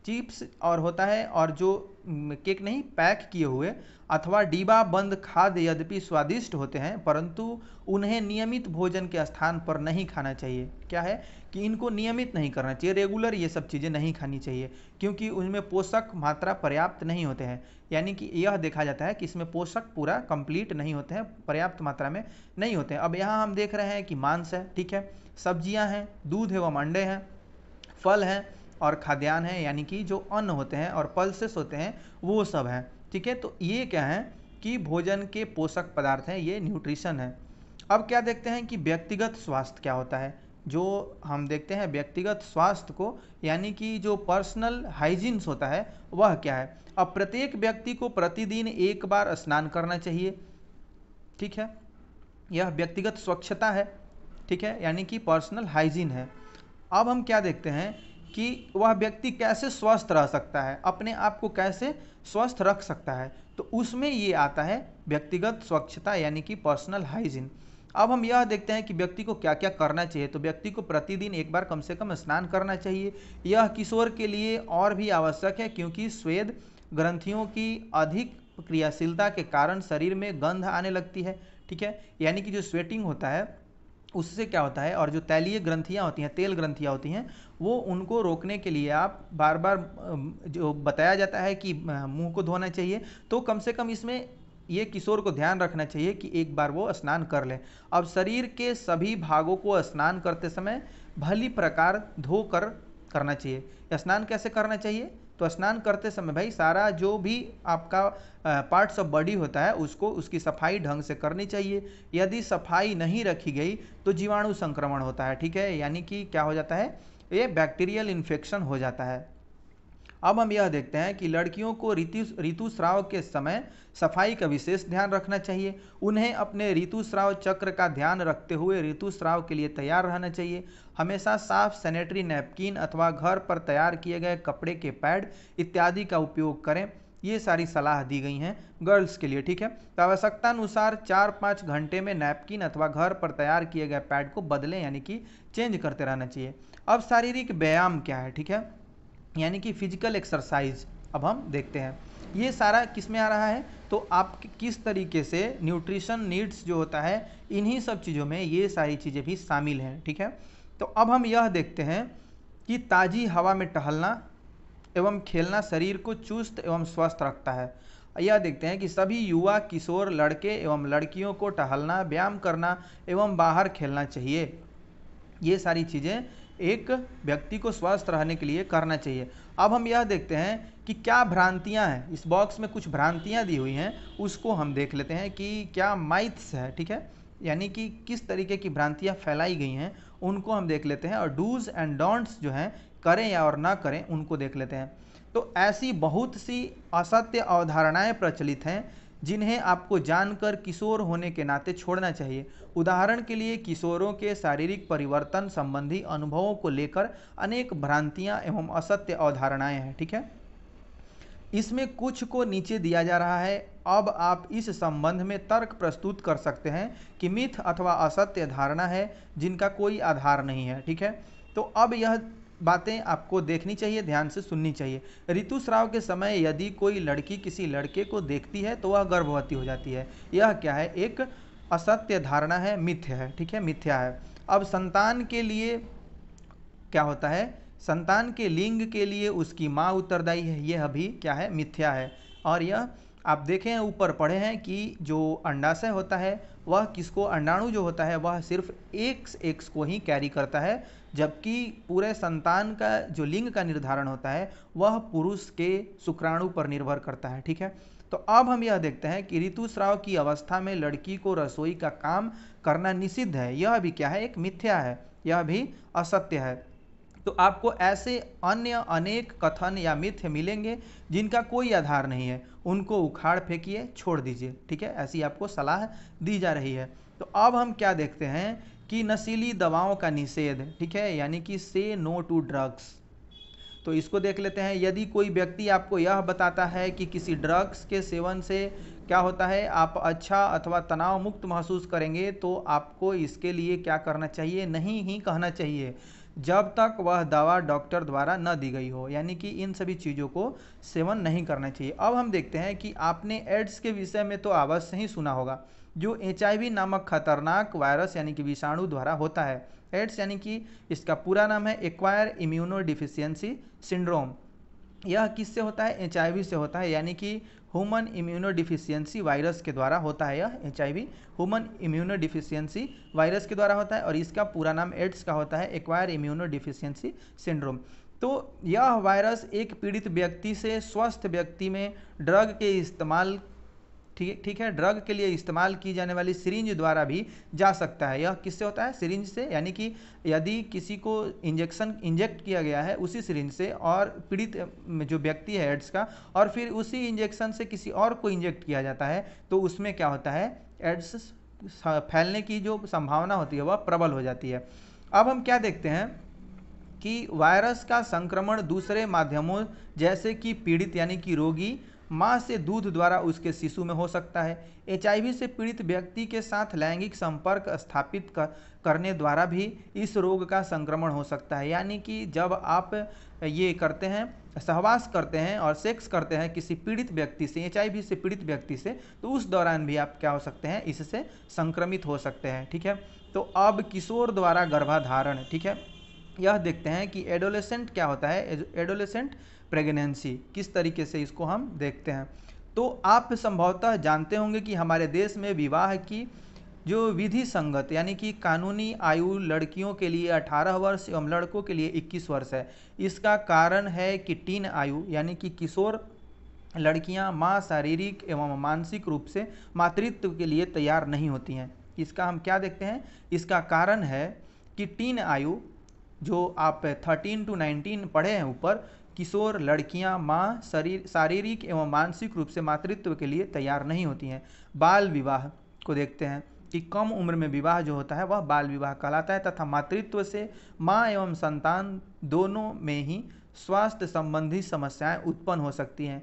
[SPEAKER 1] चिप्स और होता है और जो केक नहीं, पैक किए हुए अथवा डिब्बा बंद खाद्य यद्यपि स्वादिष्ट होते हैं परंतु उन्हें नियमित भोजन के स्थान पर नहीं खाना चाहिए। क्या है कि इनको नियमित नहीं करना चाहिए, रेगुलर ये सब चीज़ें नहीं खानी चाहिए क्योंकि उनमें पोषक मात्रा पर्याप्त नहीं होते हैं। यानी कि यह देखा जाता है कि इसमें पोषक पूरा कंप्लीट नहीं होते हैं, पर्याप्त मात्रा में नहीं होते हैं। अब यहाँ हम देख रहे हैं कि मांस है, ठीक है, सब्जियाँ हैं, दूध एवं अंडे हैं, फल हैं और खाद्यान्न है यानी कि जो अन्न होते हैं और पल्सेस होते हैं वो सब हैं, ठीक है। तो ये क्या है कि भोजन के पोषक पदार्थ हैं, ये न्यूट्रिशन है। अब क्या देखते हैं कि व्यक्तिगत स्वास्थ्य क्या होता है, जो हम देखते हैं व्यक्तिगत स्वास्थ्य को यानी कि जो पर्सनल हाइजीन्स होता है वह क्या है। अब प्रत्येक व्यक्ति को प्रतिदिन एक बार स्नान करना चाहिए, ठीक है, यह व्यक्तिगत स्वच्छता है, ठीक है, यानी कि पर्सनल हाइजीन है। अब हम क्या देखते हैं कि वह व्यक्ति कैसे स्वस्थ रह सकता है, अपने आप को कैसे स्वस्थ रख सकता है, तो उसमें ये आता है व्यक्तिगत स्वच्छता यानी कि पर्सनल हाइजीन। अब हम यह देखते हैं कि व्यक्ति को क्या क्या करना चाहिए, तो व्यक्ति को प्रतिदिन एक बार कम से कम स्नान करना चाहिए। यह किशोर के लिए और भी आवश्यक है क्योंकि स्वेद ग्रंथियों की अधिक क्रियाशीलता के कारण शरीर में गंध आने लगती है, ठीक है, यानी कि जो स्वेटिंग होता है उससे क्या होता है, और जो तैलीय ग्रंथियाँ होती हैं, तेल ग्रंथियाँ होती हैं, वो उनको रोकने के लिए आप बार बार जो बताया जाता है कि मुंह को धोना चाहिए, तो कम से कम इसमें ये किशोर को ध्यान रखना चाहिए कि एक बार वो स्नान कर लें। अब शरीर के सभी भागों को स्नान करते समय भली प्रकार धोकर करना चाहिए। स्नान कैसे करना चाहिए, तो स्नान करते समय भाई सारा जो भी आपका पार्ट्स ऑफ बॉडी होता है उसको उसकी सफाई ढंग से करनी चाहिए। यदि सफाई नहीं रखी गई तो जीवाणु संक्रमण होता है, ठीक है, यानी कि क्या हो जाता है, ये बैक्टीरियल इन्फेक्शन हो जाता है। अब हम यह देखते हैं कि लड़कियों को ऋतुस्राव के समय सफाई का विशेष ध्यान रखना चाहिए। उन्हें अपने ऋतुस्राव चक्र का ध्यान रखते हुए ऋतुस्राव के लिए तैयार रहना चाहिए। हमेशा साफ सैनिटरी नैपकिन अथवा घर पर तैयार किए गए कपड़े के पैड इत्यादि का उपयोग करें। ये सारी सलाह दी गई हैं गर्ल्स के लिए, ठीक है। तो आवश्यकता अनुसार 4-5 घंटे में नैपकिन अथवा घर पर तैयार किए गए पैड को बदलें यानी कि चेंज करते रहना चाहिए। अब शारीरिक व्यायाम क्या है, ठीक है, यानी कि फिजिकल एक्सरसाइज अब हम देखते हैं। ये सारा किस में आ रहा है, तो आप किस तरीके से न्यूट्रिशन नीड्स जो होता है इन्हीं सब चीज़ों में ये सारी चीज़ें भी शामिल हैं, ठीक है। तो अब हम यह देखते हैं कि ताज़ी हवा में टहलना एवं खेलना शरीर को चुस्त एवं स्वस्थ रखता है। यह देखते हैं कि सभी युवा किशोर लड़के एवं लड़कियों को टहलना, व्यायाम करना एवं बाहर खेलना चाहिए। ये सारी चीज़ें एक व्यक्ति को स्वस्थ रहने के लिए करना चाहिए। अब हम यह देखते हैं कि क्या भ्रांतियां हैं, इस बॉक्स में कुछ भ्रांतियां दी हुई हैं, उसको हम देख लेते हैं कि क्या माइथ्स है, ठीक है, यानी कि किस तरीके की भ्रांतियां फैलाई गई हैं उनको हम देख लेते हैं। और डूज एंड डोंट्स जो हैं, करें या और ना करें, उनको देख लेते हैं। तो ऐसी बहुत सी असत्य अवधारणाएं प्रचलित हैं जिन्हें आपको जानकर किशोर होने के नाते छोड़ना चाहिए। उदाहरण के लिए किशोरों के शारीरिक परिवर्तन संबंधी अनुभवों को लेकर अनेक भ्रांतियां एवं असत्य अवधारणाएं हैं, ठीक है। इसमें कुछ को नीचे दिया जा रहा है। अब आप इस संबंध में तर्क प्रस्तुत कर सकते हैं कि मिथ अथवा असत्य धारणा है जिनका कोई आधार नहीं है, ठीक है। तो अब यह बातें आपको देखनी चाहिए, ध्यान से सुननी चाहिए। ऋतुस्राव के समय यदि कोई लड़की किसी लड़के को देखती है तो वह गर्भवती हो जाती है। यह क्या है, एक असत्य धारणा है, मिथ्य है, ठीक है, मिथ्या है। अब संतान के लिए क्या होता है, संतान के लिंग के लिए उसकी माँ उत्तरदायी है, यह भी क्या है, मिथ्या है। और यह आप देखें ऊपर पढ़े हैं कि जो अंडाशय होता है वह किसको, अंडाणु जो होता है वह सिर्फ एक्स को ही कैरी करता है, जबकि पूरे संतान का जो लिंग का निर्धारण होता है वह पुरुष के शुक्राणु पर निर्भर करता है। ठीक है, तो अब हम यह देखते हैं कि ऋतुस्राव की अवस्था में लड़की को रसोई का काम करना निषिद्ध है। यह भी क्या है, एक मिथ्या है, यह भी असत्य है। तो आपको ऐसे अन्य अनेक कथन या मिथ्य मिलेंगे जिनका कोई आधार नहीं है, उनको उखाड़ फेंकिए, छोड़ दीजिए। ठीक है, ऐसी आपको सलाह दी जा रही है। तो अब हम क्या देखते हैं कि नशीली दवाओं का निषेध, ठीक है, यानी कि से नो टू ड्रग्स। तो इसको देख लेते हैं। यदि कोई व्यक्ति आपको यह बताता है कि किसी ड्रग्स के सेवन से क्या होता है, आप अच्छा अथवा तनाव मुक्त महसूस करेंगे, तो आपको इसके लिए क्या करना चाहिए, नहीं ही कहना चाहिए जब तक वह दवा डॉक्टर द्वारा न दी गई हो, यानी कि इन सभी चीज़ों को सेवन नहीं करना चाहिए। अब हम देखते हैं कि आपने एड्स के विषय में तो अवश्य ही सुना होगा, जो HIV नामक खतरनाक वायरस यानी कि विषाणु द्वारा होता है। एड्स यानी कि इसका पूरा नाम है एक्वायर इम्यूनो डिफिशियंसी सिंड्रोम। यह किससे होता है, HIV से होता है, यानी कि ह्यूमन इम्यूनो डिफिशियंसी वायरस के द्वारा होता है। यह HIV human immuno deficiency virus के द्वारा होता है और इसका पूरा नाम एड्स का होता है, एक्वायर इम्यूनो डिफिशियंसी सिंड्रोम। तो यह वायरस एक पीड़ित व्यक्ति से स्वस्थ व्यक्ति में ड्रग के इस्तेमाल, ठीक है, ड्रग के लिए इस्तेमाल की जाने वाली सिरिंज द्वारा भी जा सकता है। यह किससे होता है, सिरिंज से, यानी कि यदि किसी को इंजेक्ट किया गया है उसी सिरिंज से, और पीड़ित जो व्यक्ति है एड्स का, और फिर उसी इंजेक्शन से किसी और को इंजेक्ट किया जाता है, तो उसमें क्या होता है, एड्स फैलने की जो संभावना होती है वह प्रबल हो जाती है। अब हम क्या देखते हैं कि वायरस का संक्रमण दूसरे माध्यमों जैसे कि पीड़ित यानी कि रोगी माँ से दूध द्वारा उसके शिशु में हो सकता है। HIV से पीड़ित व्यक्ति के साथ लैंगिक संपर्क स्थापित करने द्वारा भी इस रोग का संक्रमण हो सकता है, यानी कि जब आप ये करते हैं, सहवास करते हैं और सेक्स करते हैं किसी पीड़ित व्यक्ति से, HIV से पीड़ित व्यक्ति से, तो उस दौरान भी आप क्या हो सकते हैं, इससे संक्रमित हो सकते हैं। ठीक है, तो अब किशोर द्वारा गर्भाधारण, ठीक है, यह देखते हैं कि एडोलेसेंट क्या होता है, एडोलेसेंट प्रेगनेंसी किस तरीके से इसको हम देखते हैं। तो आप संभवतः जानते होंगे कि हमारे देश में विवाह की जो विधि संगत यानी कि कानूनी आयु लड़कियों के लिए 18 वर्ष एवं लड़कों के लिए 21 वर्ष है। इसका कारण है कि टीन आयु यानी कि किशोर लड़कियां मां शारीरिक एवं मानसिक रूप से मातृत्व के लिए तैयार नहीं होती हैं। इसका हम क्या देखते हैं, इसका कारण है कि टीन आयु जो आप 13 to 19 पढ़े हैं ऊपर, किशोर लड़कियां मां शारीरिक एवं मानसिक रूप से मातृत्व के लिए तैयार नहीं होती हैं। बाल विवाह को देखते हैं कि कम उम्र में विवाह जो होता है वह बाल विवाह कहलाता है, तथा मातृत्व से मां एवं संतान दोनों में ही स्वास्थ्य संबंधी समस्याएं उत्पन्न हो सकती हैं।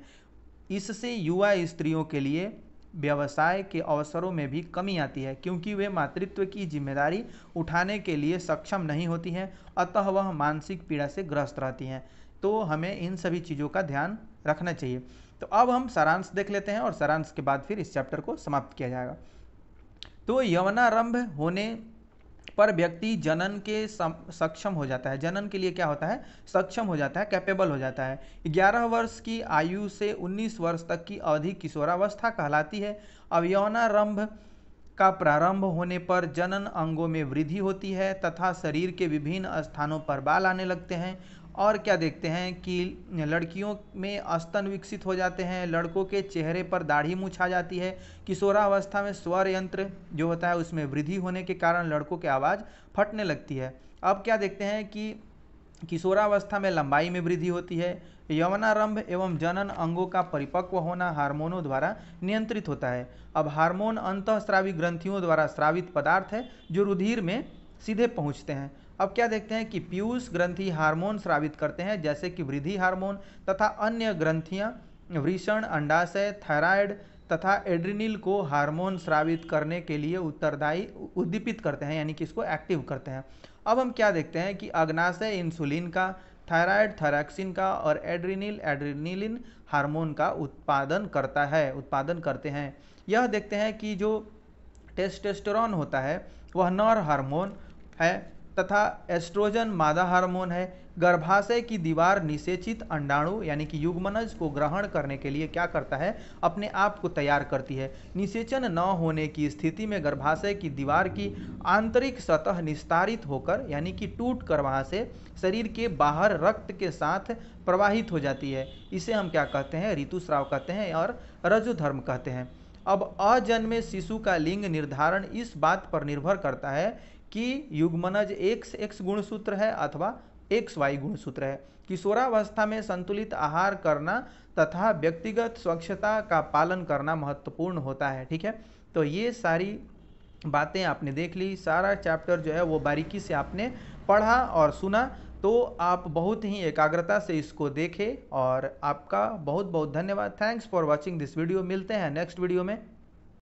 [SPEAKER 1] इससे युवा स्त्रियों के लिए व्यवसाय के अवसरों में भी कमी आती है, क्योंकि वे मातृत्व की जिम्मेदारी उठाने के लिए सक्षम नहीं होती हैं, अतः वह मानसिक पीड़ा से ग्रस्त रहती हैं। तो हमें इन सभी चीज़ों का ध्यान रखना चाहिए। तो अब हम सारांश देख लेते हैं और सारांश के बाद फिर इस चैप्टर को समाप्त किया जाएगा। तो यौनारंभ होने पर व्यक्ति जनन के सक्षम हो जाता है, जनन के लिए क्या होता है, सक्षम हो जाता है, कैपेबल हो जाता है। 11 वर्ष की आयु से 19 वर्ष तक की अवधि किशोरावस्था कहलाती है। अब यौनारंभ का प्रारंभ होने पर जनन अंगों में वृद्धि होती है तथा शरीर के विभिन्न स्थानों पर बाल आने लगते हैं। और क्या देखते हैं कि लड़कियों में स्तन विकसित हो जाते हैं, लड़कों के चेहरे पर दाढ़ी मूछ आ जाती है। किशोरावस्था में स्वर यंत्र जो होता है उसमें वृद्धि होने के कारण लड़कों की आवाज़ फटने लगती है। अब क्या देखते हैं कि किशोरावस्था में लंबाई में वृद्धि होती है। यौनारंभ एवं जनन अंगों का परिपक्व होना हार्मोनों द्वारा नियंत्रित होता है। अब हार्मोन अंतःस्रावी ग्रंथियों द्वारा स्रावित पदार्थ है जो रुधिर में सीधे पहुंचते हैं। अब क्या देखते हैं कि पीयूष ग्रंथि हार्मोन स्रावित करते हैं, जैसे कि वृद्धि हार्मोन, तथा अन्य ग्रंथियां वृषण, अंडाशय, थायराइड तथा एड्रिनल को हार्मोन स्रावित करने के लिए उत्तरदायी उद्दीपित करते हैं, यानी कि इसको एक्टिव करते हैं। अब हम क्या देखते हैं कि अग्नाशय इंसुलिन का, थायराइड थायरॉक्सिन का और एड्रिनल एड्रिनलिन हार्मोन का उत्पादन करते हैं। यह देखते हैं कि जो टेस्टोस्टेरोन होता है वह नर हार्मोन है तथा एस्ट्रोजन मादा हार्मोन है। गर्भाशय की दीवार निषेचित अंडाणु यानी कि युग्मनज को ग्रहण करने के लिए क्या करता है, अपने आप को तैयार करती है। निषेचन न होने की स्थिति में गर्भाशय की दीवार की आंतरिक सतह निस्तारित होकर यानी कि टूट कर वहाँ से शरीर के बाहर रक्त के साथ प्रवाहित हो जाती है। इसे हम क्या कहते हैं, ऋतुस्राव कहते हैं और रजुधर्म कहते हैं। अब अजन्मे शिशु का लिंग निर्धारण इस बात पर निर्भर करता है कि युग्मनज एक्स गुणसूत्र है अथवा XY गुणसूत्र है। किशोरावस्था में संतुलित आहार करना तथा व्यक्तिगत स्वच्छता का पालन करना महत्वपूर्ण होता है। ठीक है, तो ये सारी बातें आपने देख ली, सारा चैप्टर जो है वो बारीकी से आपने पढ़ा और सुना, तो आप बहुत ही एकाग्रता से इसको देखें और आपका बहुत बहुत धन्यवाद। Thanks for watching this video. मिलते हैं नेक्स्ट वीडियो में।